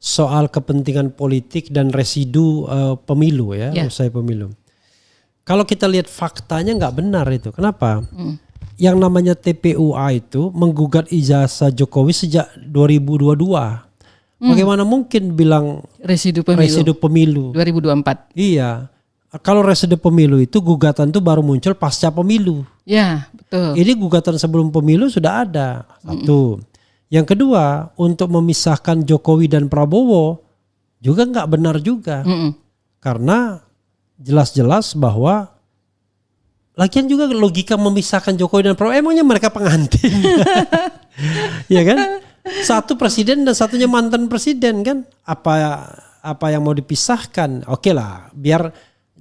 [SPEAKER 1] soal kepentingan politik dan residu pemilu ya, usai pemilu. Kalau kita lihat faktanya nggak benar itu. Kenapa? Yang namanya TPUA itu menggugat ijazah Jokowi sejak 2022. Bagaimana mungkin bilang residu pemilu 2024? Iya. Kalau residu pemilu itu gugatan itu baru muncul pasca pemilu.
[SPEAKER 2] Ya, betul.
[SPEAKER 1] Ini gugatan sebelum pemilu sudah ada. Satu. Yang kedua, untuk memisahkan Jokowi dan Prabowo juga nggak benar juga. Karena jelas-jelas bahwa lagian juga logika memisahkan Jokowi dan Prabowo, emangnya mereka pengantin? Ya kan? Satu presiden dan satunya mantan presiden kan? Apa yang mau dipisahkan? Oke lah, biar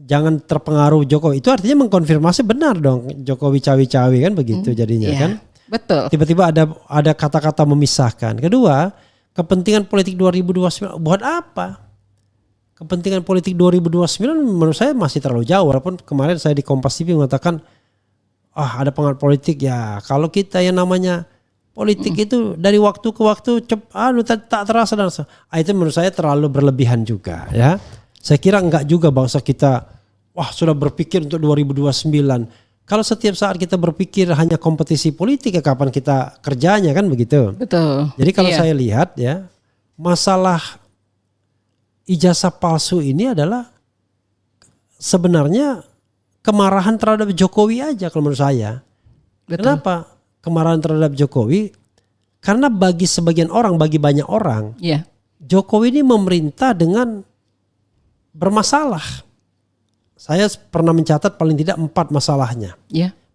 [SPEAKER 1] jangan terpengaruh Jokowi. Itu artinya mengkonfirmasi benar dong Jokowi cawi-cawi kan begitu jadinya kan.
[SPEAKER 2] Betul.
[SPEAKER 1] Tiba-tiba ada kata-kata memisahkan. Kedua, kepentingan politik 2029 buat apa? Kepentingan politik 2029 menurut saya masih terlalu jauh. Walaupun kemarin saya di Kompas TV mengatakan ada pengaruh politik ya. Kalau kita yang namanya politik itu dari waktu ke waktu tak terasa dan itu menurut saya terlalu berlebihan juga ya. Saya kira enggak juga bangsa kita sudah berpikir untuk 2029. Kalau setiap saat kita berpikir hanya kompetisi politik ya kapan kita kerjanya kan begitu.
[SPEAKER 2] Betul.
[SPEAKER 1] Jadi kalau saya lihat ya masalah ijazah palsu ini adalah sebenarnya kemarahan terhadap Jokowi aja kalau menurut saya. Betul. Kenapa kemarahan terhadap Jokowi? Karena bagi sebagian orang, bagi banyak orang, Jokowi ini memerintah dengan bermasalah. Saya pernah mencatat paling tidak 4 masalahnya.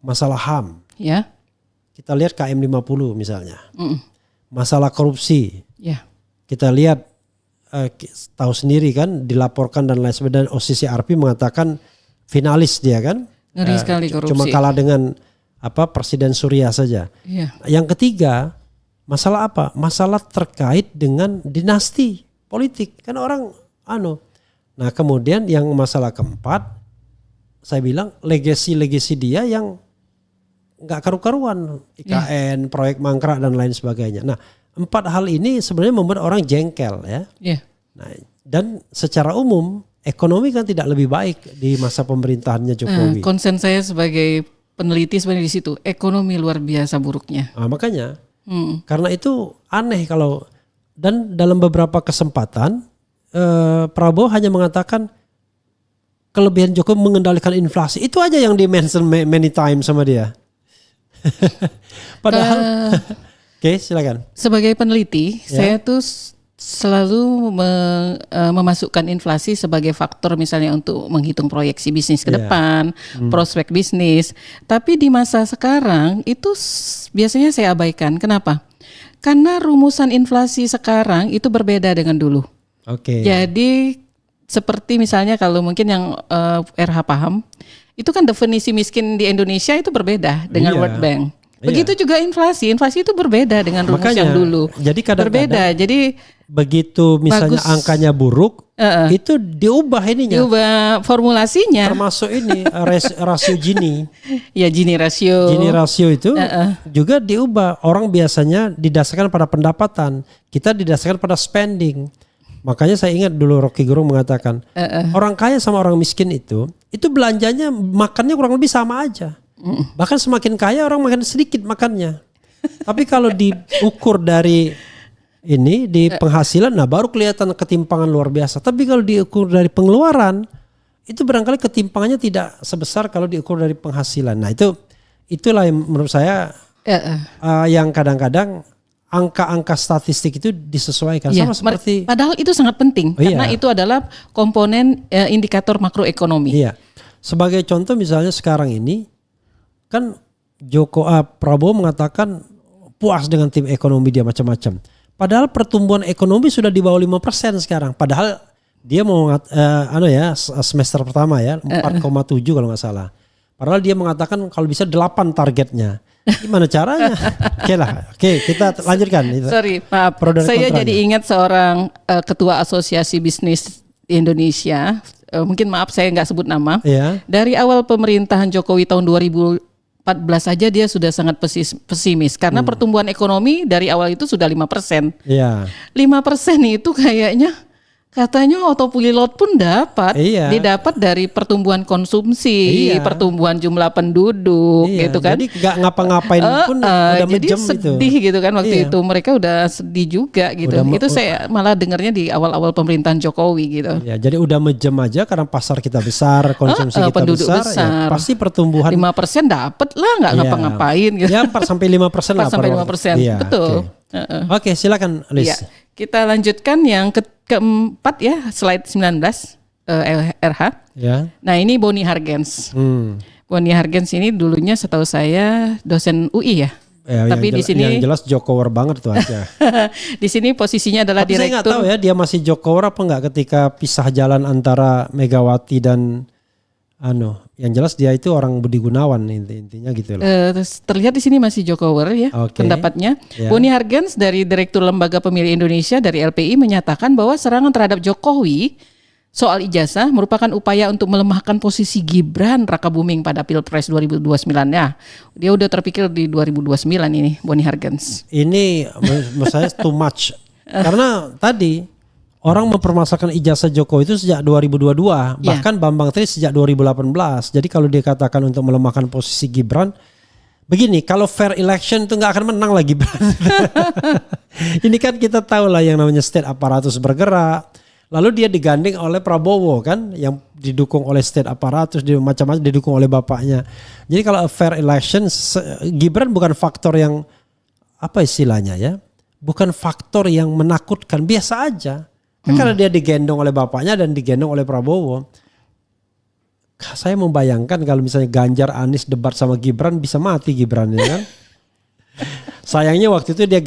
[SPEAKER 1] Masalah HAM. Kita lihat KM50 misalnya. Masalah korupsi. Kita lihat tahu sendiri kan dilaporkan dan lain sebagainya. OCCRP mengatakan finalis dia kan.
[SPEAKER 2] Ngeri sekali korupsi.
[SPEAKER 1] Cuma kalah dengan Presiden Surya saja. Yang ketiga masalah apa? Masalah terkait dengan dinasti politik. Kan orang Nah kemudian yang masalah keempat, saya bilang legasi dia yang nggak karu-karuan, IKN, proyek mangkrak dan lain sebagainya. Nah 4 hal ini sebenarnya membuat orang jengkel ya. Nah, dan secara umum ekonomi kan tidak lebih baik di masa pemerintahannya Jokowi.
[SPEAKER 2] Konsen saya sebagai peneliti sebenarnya di situ, ekonomi luar biasa buruknya.
[SPEAKER 1] Makanya karena itu aneh kalau dan dalam beberapa kesempatan Prabowo hanya mengatakan kelebihan Jokowi mengendalikan inflasi. Itu aja yang di mention many times sama dia. Padahal Oke, silakan.
[SPEAKER 2] Sebagai peneliti, saya tuh selalu memasukkan inflasi sebagai faktor misalnya untuk menghitung proyeksi bisnis ke depan, prospek bisnis. Tapi di masa sekarang itu biasanya saya abaikan. Kenapa? Karena rumusan inflasi sekarang itu berbeda dengan dulu. Jadi seperti misalnya kalau mungkin yang RH paham, itu kan definisi miskin di Indonesia itu berbeda dengan World Bank. Begitu juga inflasi itu berbeda dengan rumus yang dulu.
[SPEAKER 1] Jadi kadang-kadang
[SPEAKER 2] berbeda. Jadi
[SPEAKER 1] begitu misalnya angkanya buruk, itu diubah ininya.
[SPEAKER 2] Diubah formulasinya.
[SPEAKER 1] Termasuk ini rasio Gini.
[SPEAKER 2] Gini rasio.
[SPEAKER 1] Gini rasio itu juga diubah. Orang biasanya didasarkan pada pendapatan, kita didasarkan pada spending. Makanya saya ingat dulu Rocky Gerung mengatakan orang kaya sama orang miskin itu belanjanya makannya kurang lebih sama aja. Bahkan semakin kaya orang makan sedikit makannya. Tapi kalau diukur dari di penghasilan, nah baru kelihatan ketimpangan luar biasa. Tapi kalau diukur dari pengeluaran, itu barangkali ketimpangannya tidak sebesar kalau diukur dari penghasilan. Nah itulah yang menurut saya yang kadang-kadang angka-angka statistik itu disesuaikan sama seperti.
[SPEAKER 2] Padahal itu sangat penting karena itu adalah komponen indikator makroekonomi.
[SPEAKER 1] Sebagai contoh misalnya sekarang ini kan Prabowo mengatakan puas dengan tim ekonomi dia macam-macam. Padahal pertumbuhan ekonomi sudah di bawah 5% sekarang. Padahal dia mau semester pertama 4,7 kalau nggak salah. Padahal dia mengatakan kalau bisa 8 targetnya. Gimana caranya? Oke, kita lanjutkan.
[SPEAKER 2] Sorry, maaf. Saya jadi ingat seorang ketua asosiasi bisnis di Indonesia. Mungkin maaf saya nggak sebut nama. Dari awal pemerintahan Jokowi tahun 2014 saja dia sudah sangat pesimis karena pertumbuhan ekonomi dari awal itu sudah 5%. 5% itu kayaknya katanya autopilot pun didapat dari pertumbuhan konsumsi, pertumbuhan jumlah penduduk gitu kan.
[SPEAKER 1] Jadi nggak ngapa-ngapain pun udah
[SPEAKER 2] jadi sedih gitu kan waktu itu. Mereka udah sedih juga gitu. Itu saya malah dengarnya di awal-awal pemerintahan Jokowi gitu.
[SPEAKER 1] Jadi udah mejem aja karena pasar kita besar, konsumsi kita
[SPEAKER 2] penduduk
[SPEAKER 1] besar. Pasti pertumbuhan
[SPEAKER 2] 5% dapat lah, nggak ngapa-ngapain gitu.
[SPEAKER 1] 4-5% lah.
[SPEAKER 2] 4-5%. Betul.
[SPEAKER 1] Oke, silakan Liz.
[SPEAKER 2] Kita lanjutkan yang keempat slide 19 RH. Nah ini Boni Hargens. Boni Hargens ini dulunya setahu saya dosen UI ya. Tapi di sini
[SPEAKER 1] yang jelas Jokower banget tuh aja.
[SPEAKER 2] Di sini posisinya adalah direktur.
[SPEAKER 1] Saya nggak tahu dia masih Jokower apa nggak ketika pisah jalan antara Megawati dan Yang jelas dia itu orang Budi Gunawan intinya gitu loh.
[SPEAKER 2] Terlihat di sini masih Jokower ya pendapatnya. Yeah. Boni Hargens dari Direktur Lembaga Pemilih Indonesia dari LPI menyatakan bahwa serangan terhadap Jokowi soal ijazah merupakan upaya untuk melemahkan posisi Gibran Rakabuming pada Pilpres 2029 ya. Dia udah terpikir di 2029 ini Boni Hargens.
[SPEAKER 1] Ini menurut saya too much. Karena tadi orang mempermasalahkan ijazah Jokowi itu sejak 2022, bahkan Bambang Tri sejak 2018. Jadi kalau dia katakan untuk melemahkan posisi Gibran, begini, kalau fair election itu nggak akan menang lah Gibran. Ini kan kita tahu lah yang namanya state aparatus bergerak. Lalu dia digandeng oleh Prabowo kan, yang didukung oleh state aparatus, macam-macam didukung oleh bapaknya. Jadi kalau fair election, Gibran bukan faktor yang apa istilahnya ya, bukan faktor yang menakutkan, biasa aja. Karena dia digendong oleh bapaknya dan digendong oleh Prabowo. Saya membayangkan kalau misalnya Ganjar Anies debat sama Gibran, bisa mati Gibran ya kan. Sayangnya waktu itu dia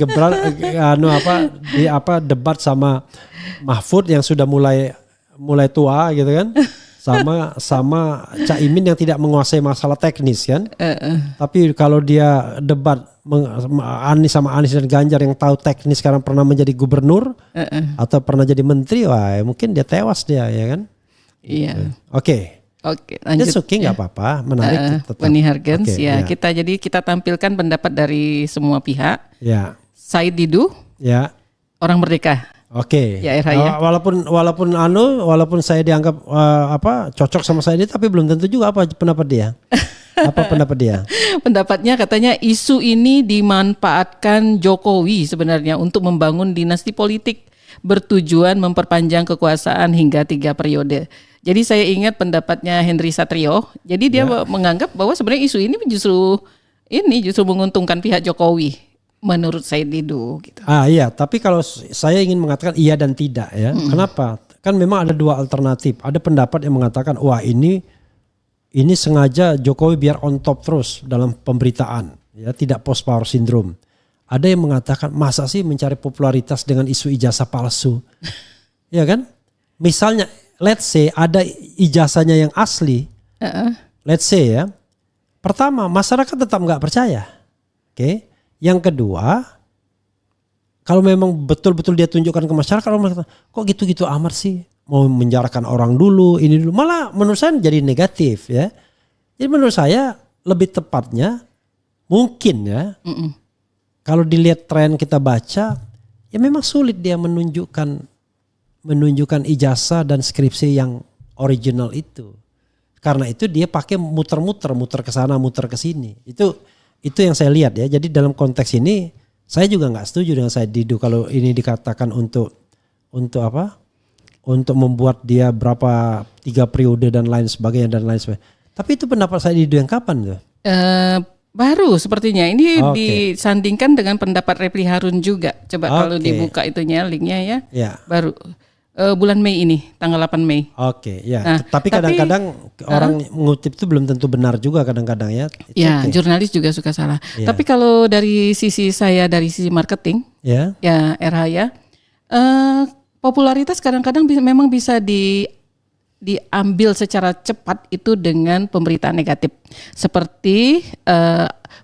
[SPEAKER 1] debat sama Mahfud yang sudah mulai tua gitu kan. Sama Caimin yang tidak menguasai masalah teknis kan. Tapi kalau dia debat Anies sama Anies dan Ganjar yang tahu teknis, sekarang pernah menjadi gubernur atau pernah jadi menteri, wah mungkin dia tewas dia ya kan.
[SPEAKER 2] Iya.
[SPEAKER 1] Oke, lanjut. That's okay, nggak apa-apa, menarik.
[SPEAKER 2] Boni Hargens kita tampilkan pendapat dari semua pihak.
[SPEAKER 1] Ya.
[SPEAKER 2] Said Didu.
[SPEAKER 1] Ya.
[SPEAKER 2] Orang Merdeka.
[SPEAKER 1] Oke.
[SPEAKER 2] Ya,
[SPEAKER 1] walaupun saya dianggap cocok sama saya ini, tapi belum tentu juga apa pendapat dia. Apa pendapat dia?
[SPEAKER 2] Pendapatnya katanya isu ini dimanfaatkan Jokowi sebenarnya untuk membangun dinasti politik bertujuan memperpanjang kekuasaan hingga 3 periode. Jadi saya ingat pendapatnya Henry Satrio. Jadi dia menganggap bahwa sebenarnya isu ini justru menguntungkan pihak Jokowi menurut Said Didu gitu.
[SPEAKER 1] Iya, tapi kalau saya ingin mengatakan iya dan tidak ya. Kenapa? Kan memang ada 2 alternatif. Ada pendapat yang mengatakan wah ini sengaja Jokowi biar on top terus dalam pemberitaan, ya tidak post power syndrome. Ada yang mengatakan masa sih mencari popularitas dengan isu ijazah palsu, ya kan? Misalnya, let's say ada ijazahnya yang asli, let's say ya. Pertama, masyarakat tetap nggak percaya, oke? Yang kedua, kalau memang betul-betul dia tunjukkan ke masyarakat, orang mengatakan kok gitu-gitu amat sih. Mau menjarakan orang dulu, ini dulu, malah menurut saya jadi negatif ya. Jadi menurut saya lebih tepatnya mungkin ya, kalau dilihat tren kita baca, ya memang sulit dia menunjukkan ijazah dan skripsi yang original itu. Karena itu dia pakai muter ke sana, muter ke sini. Itu yang saya lihat ya. Jadi dalam konteks ini saya juga nggak setuju dengan Said Didu kalau ini dikatakan untuk apa? Untuk membuat dia 3 periode dan lain sebagainya. Tapi itu pendapat saya Didu yang kapan tuh?
[SPEAKER 2] Baru sepertinya ini disandingkan dengan pendapat Refli Harun juga. Coba kalau dibuka itunya linknya ya. Baru bulan Mei ini, tanggal 8 Mei.
[SPEAKER 1] Ya. Nah, tapi kadang-kadang orang mengutip itu belum tentu benar juga kadang-kadang ya.
[SPEAKER 2] Jurnalis juga suka salah. Ya. Tapi kalau dari sisi saya, dari sisi marketing, ya RH ya. Popularitas kadang-kadang memang bisa diambil secara cepat itu dengan pemberitaan negatif. Seperti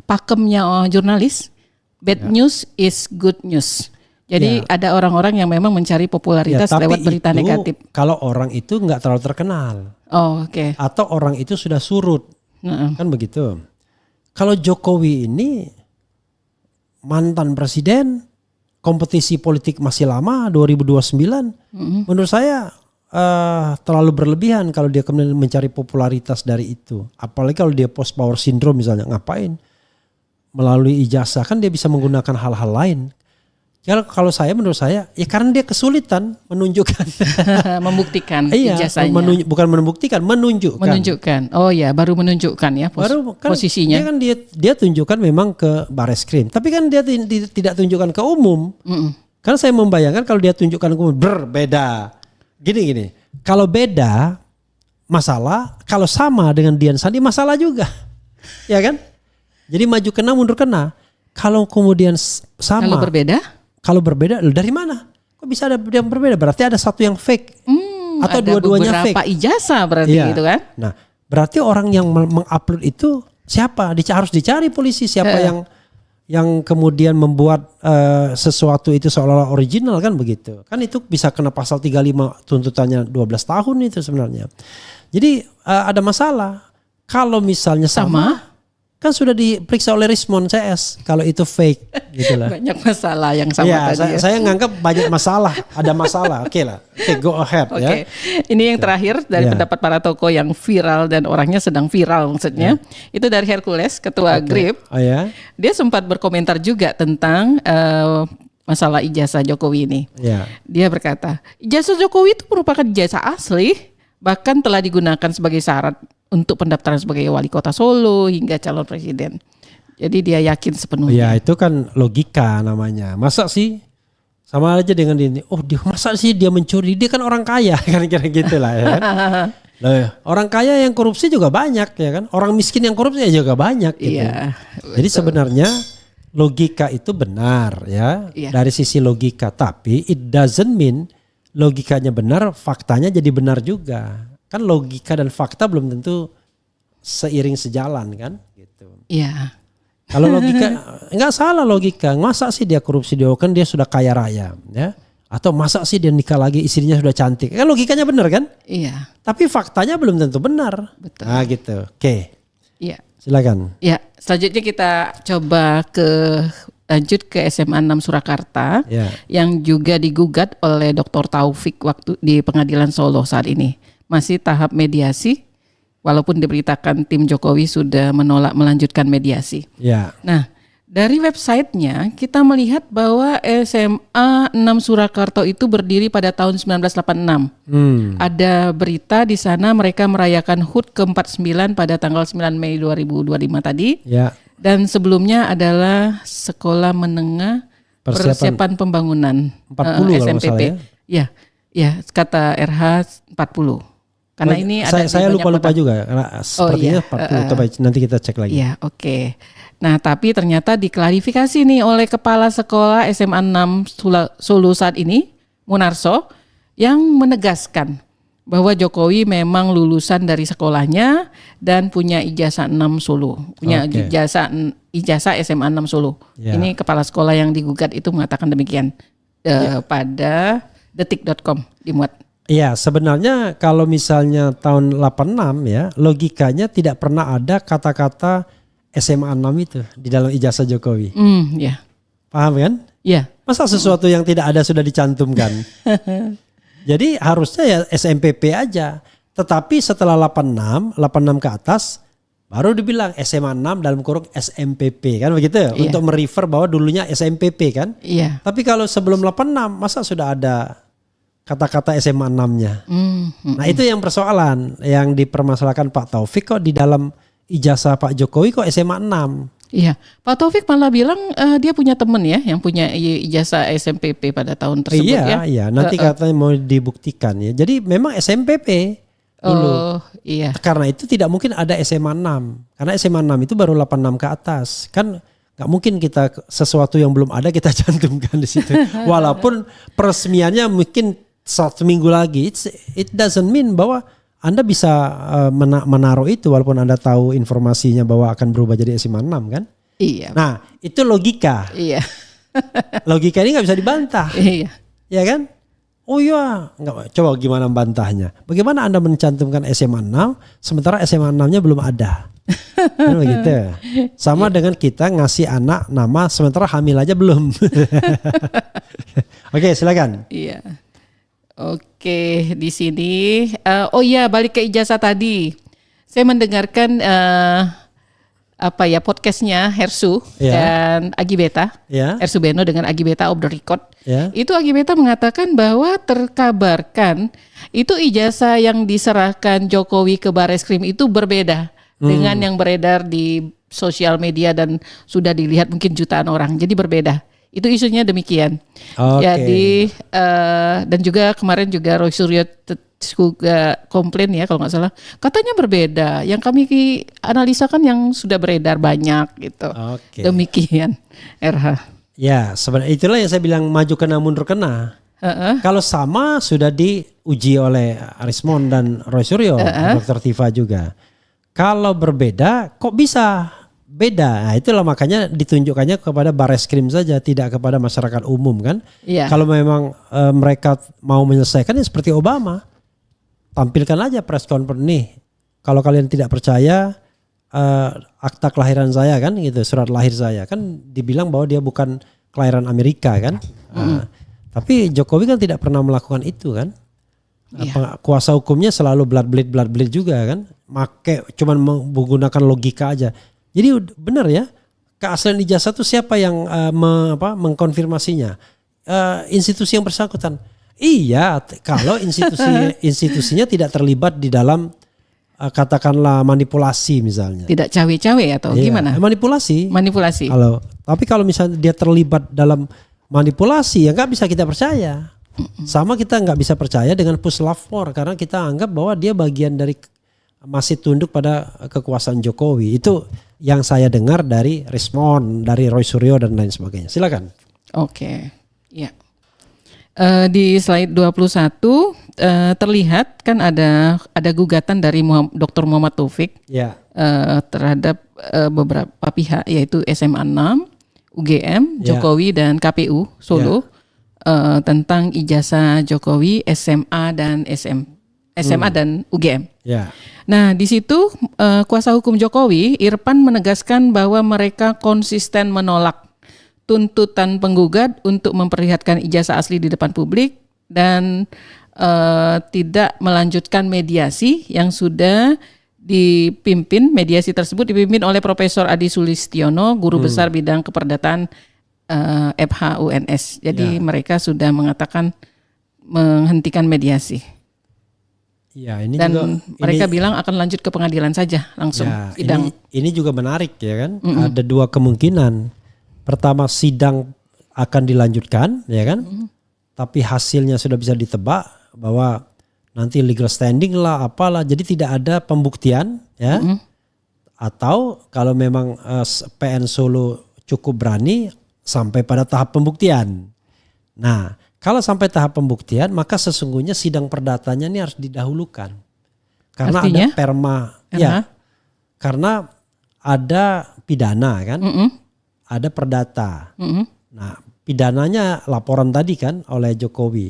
[SPEAKER 2] pakemnya jurnalis, bad news is good news. Jadi ada orang-orang yang memang mencari popularitas lewat berita negatif.
[SPEAKER 1] Kalau orang itu nggak terlalu terkenal. Atau orang itu sudah surut. Kan begitu. Kalau Jokowi ini mantan presiden, kompetisi politik masih lama 2029. Menurut saya terlalu berlebihan kalau dia kemudian mencari popularitas dari itu. Apalagi kalau dia post power syndrome misalnya, ngapain? Melalui ijazah kan dia bisa menggunakan hal-hal lain. Kalau menurut saya ya karena dia kesulitan menunjukkan
[SPEAKER 2] membuktikan ijazahnya.
[SPEAKER 1] Bukan menunjukkan.
[SPEAKER 2] Baru menunjukkan ya posisinya.
[SPEAKER 1] Dia tunjukkan memang ke Bareskrim, tapi kan dia tidak tunjukkan ke umum. Karena saya membayangkan kalau dia tunjukkan ke umum berbeda. Gini. Kalau beda masalah, kalau sama dengan Dian Sandi masalah juga. Ya kan? Jadi maju kena mundur kena. Kalau kemudian sama. Kalau berbeda dari mana? Kok bisa ada yang berbeda? Berarti ada satu yang fake. Atau dua-duanya fake.
[SPEAKER 2] Beberapa ijazah berarti gitu kan?
[SPEAKER 1] Nah, berarti orang yang mengupload itu siapa? Harus dicari polisi siapa yang kemudian membuat sesuatu itu seolah-olah original kan begitu. Kan itu bisa kena pasal 35 tuntutannya 12 tahun itu sebenarnya. Jadi ada masalah. Kalau misalnya sama kan sudah diperiksa oleh Rismond CS kalau itu fake gitulah.
[SPEAKER 2] Banyak masalah yang sama tadi.
[SPEAKER 1] Saya nganggap banyak masalah, ada masalah. Oke lah. Oke, go ahead ya.
[SPEAKER 2] Ini yang terakhir dari pendapat para tokoh yang viral dan orangnya sedang viral maksudnya. Itu dari Hercules, ketua GRIP. Dia sempat berkomentar juga tentang masalah ijazah Jokowi ini. Dia berkata, ijazah Jokowi itu merupakan ijazah asli, bahkan telah digunakan sebagai syarat untuk pendaftaran sebagai wali kota Solo hingga calon presiden. Jadi dia yakin sepenuhnya.
[SPEAKER 1] Ya itu kan logika namanya. Masa sih sama aja dengan ini. Oh dia masa sih dia mencuri? Dia kan orang kaya kan kira gitulah ya. Orang kaya yang korupsi juga banyak ya kan. Orang miskin yang korupsi juga banyak. Gitu.
[SPEAKER 2] Iya.
[SPEAKER 1] Jadi sebenarnya logika itu benar ya dari sisi logika. Tapi it doesn't mean logikanya benar, faktanya jadi benar juga. Kan logika dan fakta belum tentu seiring sejalan kan gitu.
[SPEAKER 2] Iya.
[SPEAKER 1] Kalau logika enggak salah logika. Masa sih dia korupsi, dia kan dia sudah kaya raya ya. Atau masa sih dia nikah lagi istrinya sudah cantik. Kan logikanya benar kan?
[SPEAKER 2] Iya.
[SPEAKER 1] Tapi faktanya belum tentu benar.
[SPEAKER 2] Betul.
[SPEAKER 1] Nah gitu. Oke.
[SPEAKER 2] Iya.
[SPEAKER 1] Silakan.
[SPEAKER 2] Ya, selanjutnya kita coba lanjut ke SMA 6 Surakarta yang juga digugat oleh Dr. Taufik waktu di Pengadilan Solo saat ini. Masih tahap mediasi, walaupun diberitakan tim Jokowi sudah menolak melanjutkan mediasi. Nah, dari websitenya kita melihat bahwa SMA 6 Surakarta itu berdiri pada tahun 1986. Ada berita di sana mereka merayakan HUT ke-49 pada tanggal 9 Mei 2025 tadi. Dan sebelumnya adalah Sekolah Menengah Persiapan Pembangunan
[SPEAKER 1] 40
[SPEAKER 2] SMPP. Ya, kata RH 40. Karena ini
[SPEAKER 1] saya lupa juga karena sepertinya 40. Nanti kita cek lagi.
[SPEAKER 2] Ya, oke. Nah, tapi ternyata diklarifikasi nih oleh Kepala Sekolah SMA 6 Solo saat ini, Munarso, yang menegaskan bahwa Jokowi memang lulusan dari sekolahnya dan punya ijazah 6 Solo, punya ijazah SMA 6 Solo. Ini Kepala Sekolah yang digugat itu mengatakan demikian pada detik.com dimuat.
[SPEAKER 1] Iya, sebenarnya kalau misalnya tahun 86 ya, logikanya tidak pernah ada kata-kata SMA 6 itu di dalam ijazah Jokowi. Paham kan?
[SPEAKER 2] Iya.
[SPEAKER 1] Masa sesuatu yang tidak ada sudah dicantumkan? Jadi harusnya ya SMPP aja. Tetapi setelah 86 ke atas baru dibilang SMA 6 dalam kurung SMPP kan begitu? Untuk merefer bahwa dulunya SMPP kan? Tapi kalau sebelum 86 masa sudah ada kata-kata SMA 6-nya. Nah itu yang persoalan yang dipermasalahkan Pak Taufik, kok di dalam ijazah Pak Jokowi kok SMA 6.
[SPEAKER 2] Iya, Pak Taufik malah bilang dia punya teman ya yang punya ijazah SMPP pada tahun tersebut ya.
[SPEAKER 1] Iya, nanti katanya mau dibuktikan ya. Jadi memang SMPP dulu. Karena itu tidak mungkin ada SMA 6. Karena SMA 6 itu baru 86 ke atas. Kan gak mungkin kita sesuatu yang belum ada kita cantumkan di situ. Walaupun peresmiannya mungkin 1 minggu lagi, it doesn't mean bahwa Anda bisa menaruh itu walaupun Anda tahu informasinya bahwa akan berubah jadi SMA 6 kan?
[SPEAKER 2] Iya.
[SPEAKER 1] Nah itu logika.
[SPEAKER 2] Iya.
[SPEAKER 1] Logika ini gak bisa dibantah.
[SPEAKER 2] Iya.
[SPEAKER 1] Ya kan? Oh iya. Coba gimana bantahnya? Bagaimana Anda mencantumkan SMA 6 sementara SMA 6-nya belum ada? Kan begitu. Sama dengan kita ngasih anak nama sementara hamil aja belum. Oke, silakan.
[SPEAKER 2] Iya. Oke, di sini balik ke ijazah tadi. Saya mendengarkan podcastnya Hersu dan Agi Beta. Hersu Beno dengan Agi Beta off the record. Itu Agi Beta mengatakan bahwa terkabarkan itu ijazah yang diserahkan Jokowi ke Bareskrim itu berbeda dengan yang beredar di sosial media dan sudah dilihat mungkin jutaan orang. Jadi berbeda. Itu isunya demikian. Jadi dan juga kemarin juga Roy Suryo juga komplain ya kalau nggak salah. Katanya berbeda. Yang kami analisakan yang sudah beredar banyak gitu. Demikian RH.
[SPEAKER 1] Ya sebenarnya itulah yang saya bilang maju kena mundur kena. Kalau sama sudah diuji oleh Rismond dan Roy Suryo, Dr. Tifa juga. Kalau berbeda kok bisa beda? Nah, itulah makanya ditunjukkannya kepada Bareskrim saja, tidak kepada masyarakat umum kan. Iya. Kalau memang mereka mau menyelesaikan ya seperti Obama, tampilkan aja press conference nih. Kalau kalian tidak percaya akta kelahiran saya kan gitu, surat lahir saya kan dibilang bahwa dia bukan kelahiran Amerika kan. Tapi Jokowi kan tidak pernah melakukan itu kan. Kuasa hukumnya selalu blood bleed juga kan. Cuman menggunakan logika aja. Jadi benar ya, keaslian ijazah itu siapa yang mengkonfirmasinya? Institusi yang bersangkutan. Iya, kalau institusinya tidak terlibat di dalam katakanlah manipulasi misalnya.
[SPEAKER 2] Tidak cawe-cawe atau gimana?
[SPEAKER 1] Manipulasi. Tapi kalau misalnya dia terlibat dalam manipulasi ya nggak bisa kita percaya. Sama kita nggak bisa percaya dengan puslapor karena kita anggap bahwa dia bagian dari masih tunduk pada kekuasaan Jokowi. Itu yang saya dengar dari respon dari Roy Suryo dan lain sebagainya. Silakan.
[SPEAKER 2] Oke. Ya. Di slide 21 terlihat kan ada gugatan dari Dr. Muhammad Taufik terhadap beberapa pihak yaitu SMA 6, UGM, Jokowi dan KPU Solo tentang ijazah Jokowi SMA dan UGM. Nah, di situ kuasa hukum Jokowi Irfan menegaskan bahwa mereka konsisten menolak tuntutan penggugat untuk memperlihatkan ijazah asli di depan publik dan tidak melanjutkan mediasi yang sudah dipimpin. Mediasi tersebut dipimpin oleh Profesor Adi Sulistiono, guru besar bidang keperdataan FH UNS. Jadi mereka sudah mengatakan menghentikan mediasi.
[SPEAKER 1] Ya, ini
[SPEAKER 2] dan
[SPEAKER 1] juga,
[SPEAKER 2] mereka bilang akan lanjut ke pengadilan saja langsung sidang.
[SPEAKER 1] Ini juga menarik ya kan. Ada dua kemungkinan. Pertama sidang akan dilanjutkan ya kan. Tapi hasilnya sudah bisa ditebak bahwa nanti legal standing lah apalah. Jadi tidak ada pembuktian ya. Atau kalau memang PN Solo cukup berani sampai pada tahap pembuktian. Nah, kalau sampai tahap pembuktian, maka sesungguhnya sidang perdatanya ini harus didahulukan. Karena artinya? Ada perma, karena ada pidana kan, ada perdata. Nah, pidananya laporan tadi kan oleh Jokowi.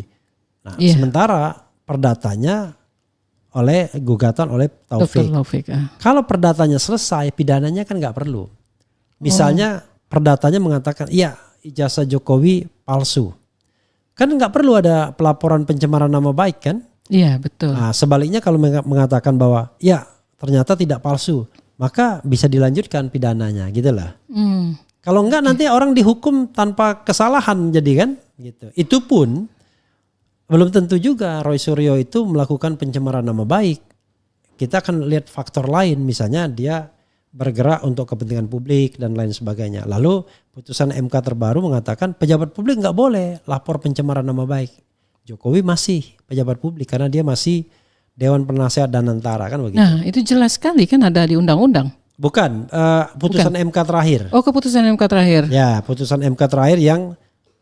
[SPEAKER 1] Nah, sementara perdatanya oleh gugatan oleh Taufik. Kalau perdatanya selesai, pidananya kan nggak perlu. Misalnya perdatanya mengatakan, iya ijazah Jokowi palsu. Kan nggak perlu ada pelaporan pencemaran nama baik kan?
[SPEAKER 2] Iya betul.
[SPEAKER 1] Nah, sebaliknya kalau mengatakan bahwa ya ternyata tidak palsu, maka bisa dilanjutkan pidananya gitu lah. Kalau enggak nanti orang dihukum tanpa kesalahan jadi kan? Gitu. Itu pun belum tentu juga Roy Suryo itu melakukan pencemaran nama baik. Kita akan lihat faktor lain, misalnya dia bergerak untuk kepentingan publik dan lain sebagainya. Lalu putusan MK terbaru mengatakan pejabat publik nggak boleh lapor pencemaran nama baik. Jokowi masih pejabat publik karena dia masih Dewan Penasehat Danantara kan begitu.
[SPEAKER 2] Nah itu jelas sekali kan ada di undang-undang.
[SPEAKER 1] Bukan, putusan MK terakhir.
[SPEAKER 2] Oh, keputusan MK terakhir.
[SPEAKER 1] Ya, putusan MK terakhir yang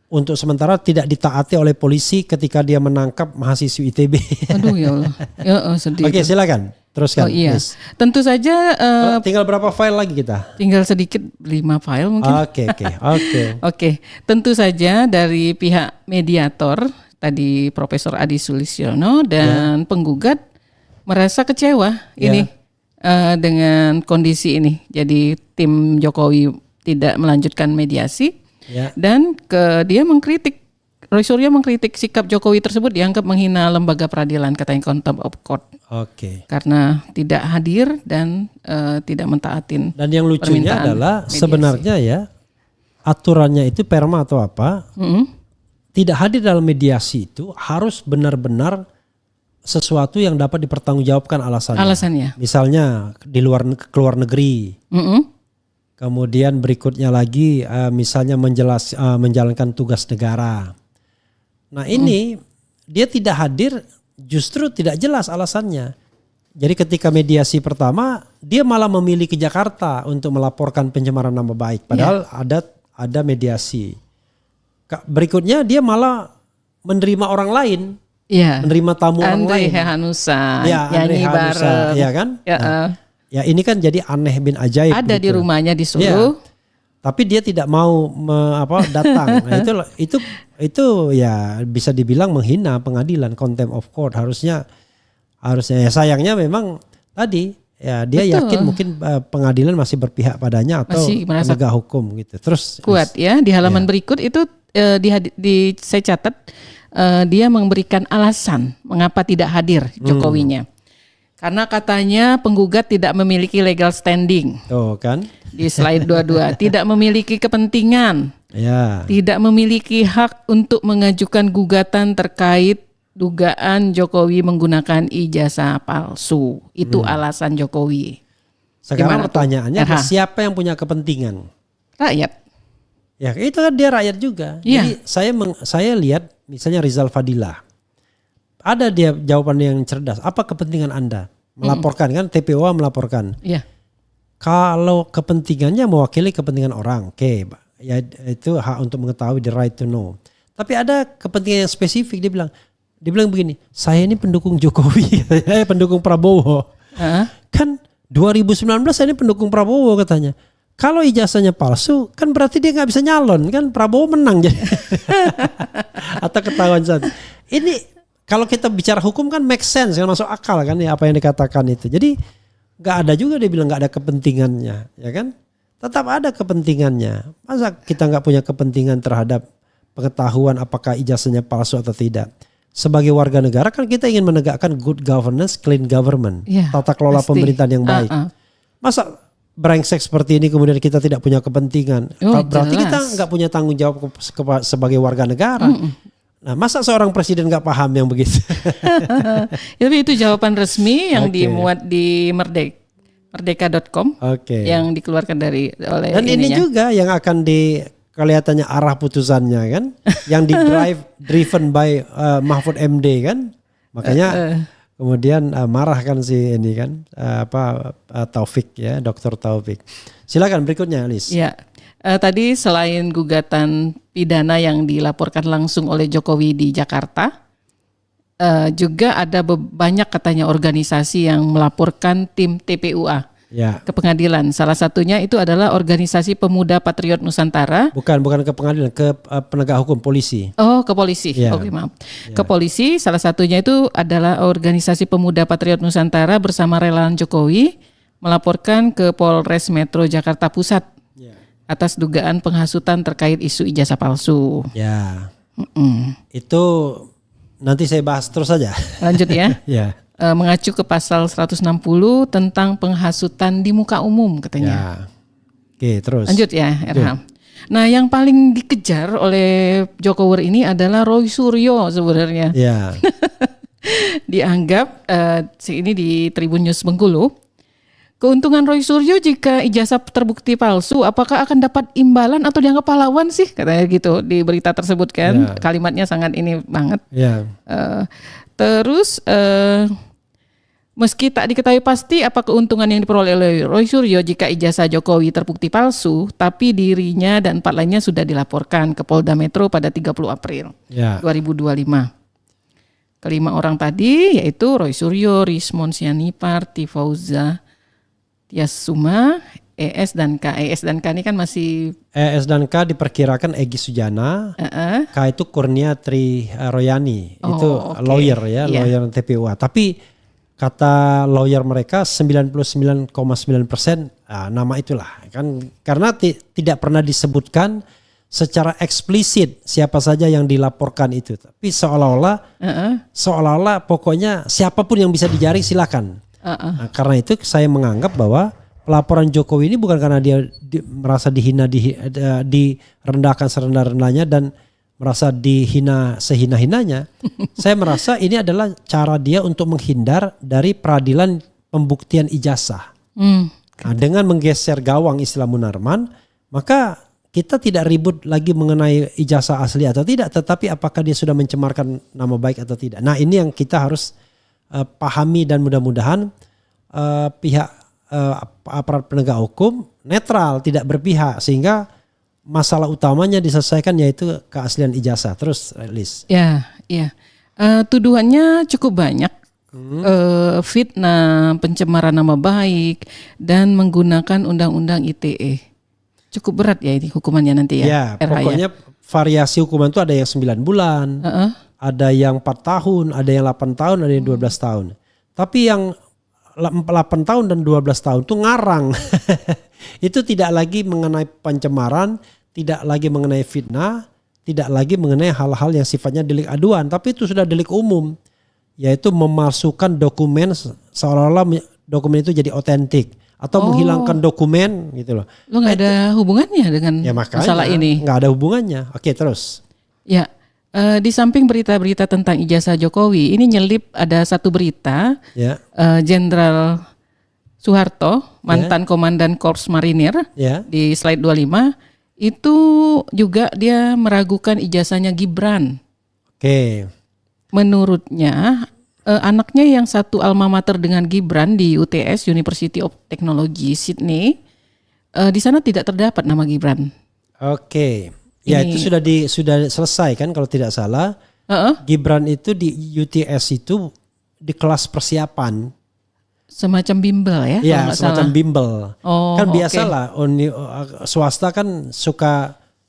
[SPEAKER 1] untuk sementara tidak ditaati oleh polisi ketika dia menangkap mahasiswi ITB. Aduh ya Allah. Ya, sedih. Oke, silakan. Teruskan.
[SPEAKER 2] Oh iya. Yes. Tentu saja
[SPEAKER 1] tinggal berapa file lagi kita?
[SPEAKER 2] Tinggal sedikit 5 file mungkin. Oke. Tentu saja dari pihak mediator tadi Profesor Adi Sulistiono dan penggugat merasa kecewa ini dengan kondisi ini. Jadi tim Jokowi tidak melanjutkan mediasi dan dia mengkritik. Roy Suryo mengkritik sikap Jokowi tersebut dianggap menghina lembaga peradilan, katanya contempt of court. Karena tidak hadir dan tidak mentaatin.
[SPEAKER 1] Dan yang lucunya adalah mediasi. Sebenarnya ya aturannya itu perma atau apa tidak hadir dalam mediasi itu harus benar-benar sesuatu yang dapat dipertanggungjawabkan alasannya. Misalnya di keluar negeri. Kemudian berikutnya lagi misalnya menjalankan tugas negara. Nah ini dia tidak hadir justru tidak jelas alasannya. Jadi ketika mediasi pertama dia malah memilih ke Jakarta untuk melaporkan pencemaran nama baik. Padahal ada mediasi. Berikutnya dia malah menerima orang lain. Menerima tamu orang lain.
[SPEAKER 2] Andre Hanusa,
[SPEAKER 1] nyanyi bareng. Ya kan? ya ini kan jadi aneh bin ajaib.
[SPEAKER 2] Ada gitu. Di rumahnya disuruh. Ya,
[SPEAKER 1] tapi dia tidak mau datang. Nah, itu ya bisa dibilang menghina pengadilan, contempt of court. Harusnya ya sayangnya memang tadi ya dia yakin mungkin pengadilan masih berpihak padanya atau penegak hukum gitu. Terus
[SPEAKER 2] kuat ya di halaman berikut itu saya catat dia memberikan alasan mengapa tidak hadir Jokowinya. Karena katanya penggugat tidak memiliki legal standing.
[SPEAKER 1] Tuh kan.
[SPEAKER 2] Di slide 22 tidak memiliki kepentingan.
[SPEAKER 1] Ya.
[SPEAKER 2] Tidak memiliki hak untuk mengajukan gugatan terkait dugaan Jokowi menggunakan ijazah palsu. Itu alasan Jokowi.
[SPEAKER 1] Sekarang pertanyaannya siapa yang punya kepentingan?
[SPEAKER 2] Rakyat.
[SPEAKER 1] Ya itu kan dia rakyat juga. Ya. Jadi saya lihat misalnya Rizal Fadilah. Ada dia jawaban yang cerdas. Apa kepentingan Anda? Melaporkan kan TPOA melaporkan.
[SPEAKER 2] Iya.
[SPEAKER 1] Kalau kepentingannya mewakili kepentingan orang, oke. Ya itu hak untuk mengetahui, the right to know. Tapi ada kepentingan yang spesifik. Dia bilang begini, saya ini pendukung Jokowi, pendukung Prabowo. Kan 2019 saya ini pendukung Prabowo katanya. Kalau ijazahnya palsu, kan berarti dia nggak bisa nyalon, kan Prabowo menang jadi. Atau ketahuan saat ini. Kalau kita bicara hukum kan make sense, kan masuk akal kan ya apa yang dikatakan itu. Jadi nggak ada juga dia bilang nggak ada kepentingannya, ya kan? Tetap ada kepentingannya. Masa kita nggak punya kepentingan terhadap pengetahuan apakah ijazahnya palsu atau tidak? Sebagai warga negara kan kita ingin menegakkan good governance, clean government, tata kelola pemerintahan yang baik. Masa brengsek seperti ini kemudian kita tidak punya kepentingan? Berarti jelas. Kita nggak punya tanggung jawab sebagai warga negara. Nah, masa seorang presiden nggak paham yang begitu?
[SPEAKER 2] Tapi itu jawaban resmi yang dimuat di merdeka.com, yang dikeluarkan oleh
[SPEAKER 1] dan ini juga yang akan kelihatannya arah putusannya kan, yang driven by Mahfud MD kan, makanya kemudian marah kan si ini kan Taufik ya, Dr. Taufik. Silakan berikutnya, Liz.
[SPEAKER 2] Ya. Tadi selain gugatan pidana yang dilaporkan langsung oleh Jokowi di Jakarta, juga ada banyak katanya organisasi yang melaporkan tim TPUA ke pengadilan. Salah satunya itu adalah Organisasi Pemuda Patriot Nusantara.
[SPEAKER 1] Bukan ke pengadilan, ke penegak hukum, polisi.
[SPEAKER 2] Oh, ke polisi. Oke, maaf. Ke polisi, salah satunya itu adalah Organisasi Pemuda Patriot Nusantara bersama relawan Jokowi melaporkan ke Polres Metro Jakarta Pusat atas dugaan penghasutan terkait isu ijazah palsu.
[SPEAKER 1] Ya. Itu nanti saya bahas terus saja.
[SPEAKER 2] Lanjut ya.
[SPEAKER 1] Ya.
[SPEAKER 2] Mengacu ke pasal 160 tentang penghasutan di muka umum katanya.
[SPEAKER 1] Ya. Oke, terus.
[SPEAKER 2] Lanjut ya, Erham. Nah, yang paling dikejar oleh Jokowi ini adalah Roy Suryo sebenarnya.
[SPEAKER 1] Ya.
[SPEAKER 2] Dianggap ini di Tribun News Bengkulu. Keuntungan Roy Suryo jika ijazah terbukti palsu, apakah akan dapat imbalan atau dianggap pahlawan sih? Katanya gitu di berita tersebut kan. Kalimatnya sangat ini banget. Terus meski tak diketahui pasti apa keuntungan yang diperoleh oleh Roy Suryo jika ijazah Jokowi terbukti palsu, tapi dirinya dan 4 lainnya sudah dilaporkan ke Polda Metro pada 30 April 2025. Kelima orang tadi yaitu Roy Suryo, Rismon Sianipar, Tifauza Tiasuma, ES dan K. ES dan K ini kan masih...
[SPEAKER 1] ES dan K diperkirakan Egy Sujana, K itu Kurnia Tri Royani, itu lawyer ya, lawyer TPUA. Tapi kata lawyer mereka 99,9% nama itulah. Kan karena tidak pernah disebutkan secara eksplisit siapa saja yang dilaporkan itu. Tapi seolah-olah pokoknya siapapun yang bisa dijaring silakan. Nah, karena itu saya menganggap bahwa pelaporan Jokowi ini bukan karena dia merasa dihina, direndahkan serendah-rendahnya dan merasa dihina sehina-hinanya. Saya merasa ini adalah cara dia untuk menghindar dari peradilan pembuktian ijazah. Nah, dengan menggeser gawang istilah Munarman, maka kita tidak ribut lagi mengenai ijazah asli atau tidak, tetapi apakah dia sudah mencemarkan nama baik atau tidak. Nah, ini yang kita harus pahami dan mudah-mudahan pihak aparat penegak hukum netral, tidak berpihak sehingga masalah utamanya diselesaikan yaitu keaslian ijazah. Terus Liz.
[SPEAKER 2] Ya. Tuduhannya cukup banyak fitnah, pencemaran nama baik, dan menggunakan undang-undang ITE. Cukup berat ya ini hukumannya nanti ya.
[SPEAKER 1] Ya, pokoknya variasi hukuman itu ada yang 9 bulan, ada yang 4 tahun, ada yang 8 tahun, ada yang 12 tahun. Tapi yang 8 tahun dan 12 tahun itu ngarang. Itu tidak lagi mengenai pencemaran, tidak lagi mengenai fitnah, tidak lagi mengenai hal-hal yang sifatnya delik aduan, tapi itu sudah delik umum, yaitu memalsukan dokumen seolah-olah dokumen itu jadi otentik atau menghilangkan dokumen gitu loh.
[SPEAKER 2] Lo nggak ada hubungannya dengan masalah ini?
[SPEAKER 1] Nggak ada hubungannya. Oke, terus.
[SPEAKER 2] Ya. Di samping berita-berita tentang ijazah Jokowi, ini nyelip ada satu berita Jenderal Soeharto, mantan Komandan Korps Marinir, di slide 25, itu juga dia meragukan ijazahnya Gibran.
[SPEAKER 1] Oke.
[SPEAKER 2] Menurutnya, anaknya yang satu alma mater dengan Gibran di UTS, University of Technology, Sydney, di sana tidak terdapat nama Gibran.
[SPEAKER 1] Oke. Ya, ini itu sudah selesai kan kalau tidak salah. Gibran itu di UTS itu di kelas persiapan.
[SPEAKER 2] Semacam bimbel ya?
[SPEAKER 1] Ya, semacam bimbel. Kan biasalah swasta kan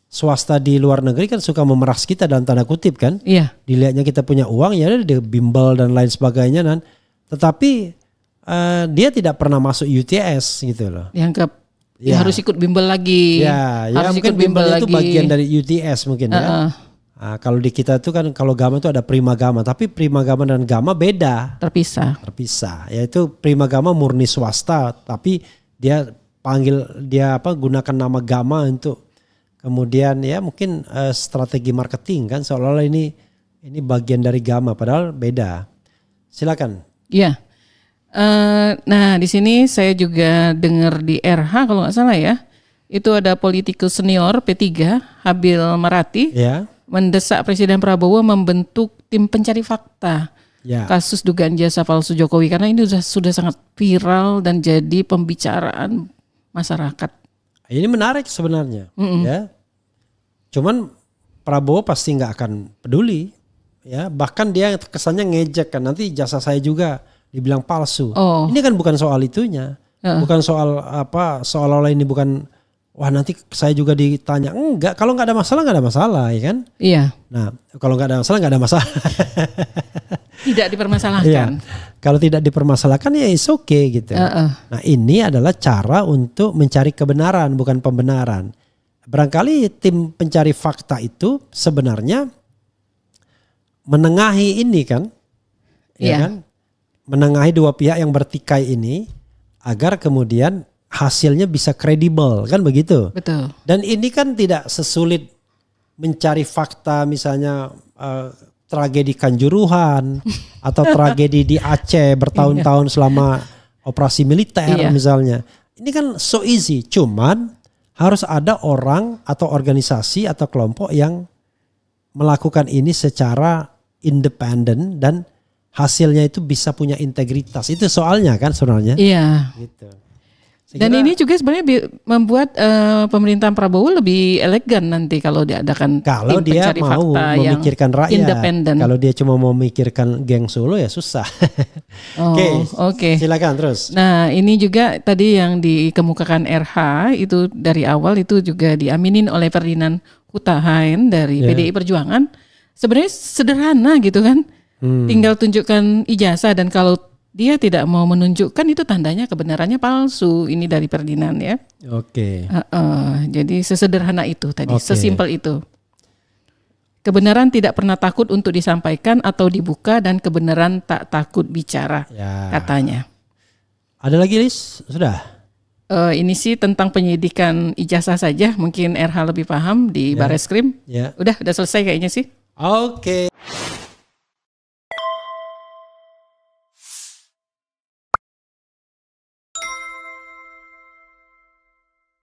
[SPEAKER 1] swasta di luar negeri kan suka memeras kita dalam tanda kutip kan.
[SPEAKER 2] Iya.
[SPEAKER 1] Dilihatnya kita punya uang ya di bimbel dan lain sebagainya dan tetapi dia tidak pernah masuk UTS gitu loh.
[SPEAKER 2] Dianggap harus ikut bimbel lagi.
[SPEAKER 1] Ya mungkin bimbel itu bagian dari UTS mungkin ya. Nah, kalau di kita itu kan kalau Gama itu ada Prima Gama, tapi Prima Gama dan Gama beda.
[SPEAKER 2] Terpisah.
[SPEAKER 1] Yaitu Prima Gama murni swasta, tapi dia gunakan nama Gama untuk kemudian ya mungkin strategi marketing kan seolah-olah ini bagian dari Gama padahal beda. Silakan.
[SPEAKER 2] Iya. Nah di sini saya juga dengar di RH kalau nggak salah ya, itu ada politikus senior P3 Habil Marati mendesak Presiden Prabowo membentuk tim pencari fakta kasus dugaan jasa palsu Jokowi karena ini sudah sangat viral dan jadi pembicaraan masyarakat.
[SPEAKER 1] Ini menarik sebenarnya, ya. Cuman Prabowo pasti nggak akan peduli, ya. Bahkan dia kesannya ngejek kan nanti jasa saya juga dibilang palsu. Ini kan bukan soal itunya, bukan soal seolah-olah ini bukan nanti saya juga ditanya. Enggak, kalau nggak ada masalah ya kan?
[SPEAKER 2] Iya.
[SPEAKER 1] Nah kalau nggak ada masalah
[SPEAKER 2] Tidak dipermasalahkan.
[SPEAKER 1] Kalau tidak dipermasalahkan ya is okay gitu. Nah ini adalah cara untuk mencari kebenaran bukan pembenaran. Barangkali tim pencari fakta itu sebenarnya menengahi ini kan, ya kan? Menengahi dua pihak yang bertikai ini agar kemudian hasilnya bisa kredibel kan begitu.
[SPEAKER 2] Betul.
[SPEAKER 1] Dan ini kan tidak sesulit mencari fakta misalnya tragedi Kanjuruhan atau tragedi di Aceh bertahun-tahun selama operasi militer misalnya. Ini kan so easy, cuman harus ada orang atau organisasi atau kelompok yang melakukan ini secara independen dan hasilnya itu bisa punya integritas. Itu soalnya kan sebenarnya.
[SPEAKER 2] Iya.
[SPEAKER 1] Gitu.
[SPEAKER 2] Dan ini juga sebenarnya membuat pemerintahan Prabowo lebih elegan nanti kalau diadakan
[SPEAKER 1] kalau
[SPEAKER 2] tim
[SPEAKER 1] dia
[SPEAKER 2] pencari
[SPEAKER 1] mau
[SPEAKER 2] fakta
[SPEAKER 1] memikirkan rakyat.
[SPEAKER 2] Independen.
[SPEAKER 1] Kalau dia cuma mau memikirkan geng Solo ya susah. Oke. Silakan terus.
[SPEAKER 2] Nah ini juga tadi yang dikemukakan RH itu dari awal itu juga diaminin oleh Ferdinand Hutahaen dari PDI Perjuangan. Sebenarnya sederhana gitu kan. Tinggal tunjukkan ijazah dan kalau dia tidak mau menunjukkan itu tandanya kebenarannya palsu. Ini dari Ferdinand ya.
[SPEAKER 1] Oke.
[SPEAKER 2] Jadi sesederhana itu tadi, sesimpel itu. Kebenaran tidak pernah takut untuk disampaikan atau dibuka dan kebenaran tak takut bicara, katanya.
[SPEAKER 1] Ada lagi Lis? Sudah?
[SPEAKER 2] Ini sih tentang penyidikan ijazah saja. Mungkin RH lebih paham di Bareskrim. Udah selesai kayaknya sih.
[SPEAKER 1] Oke.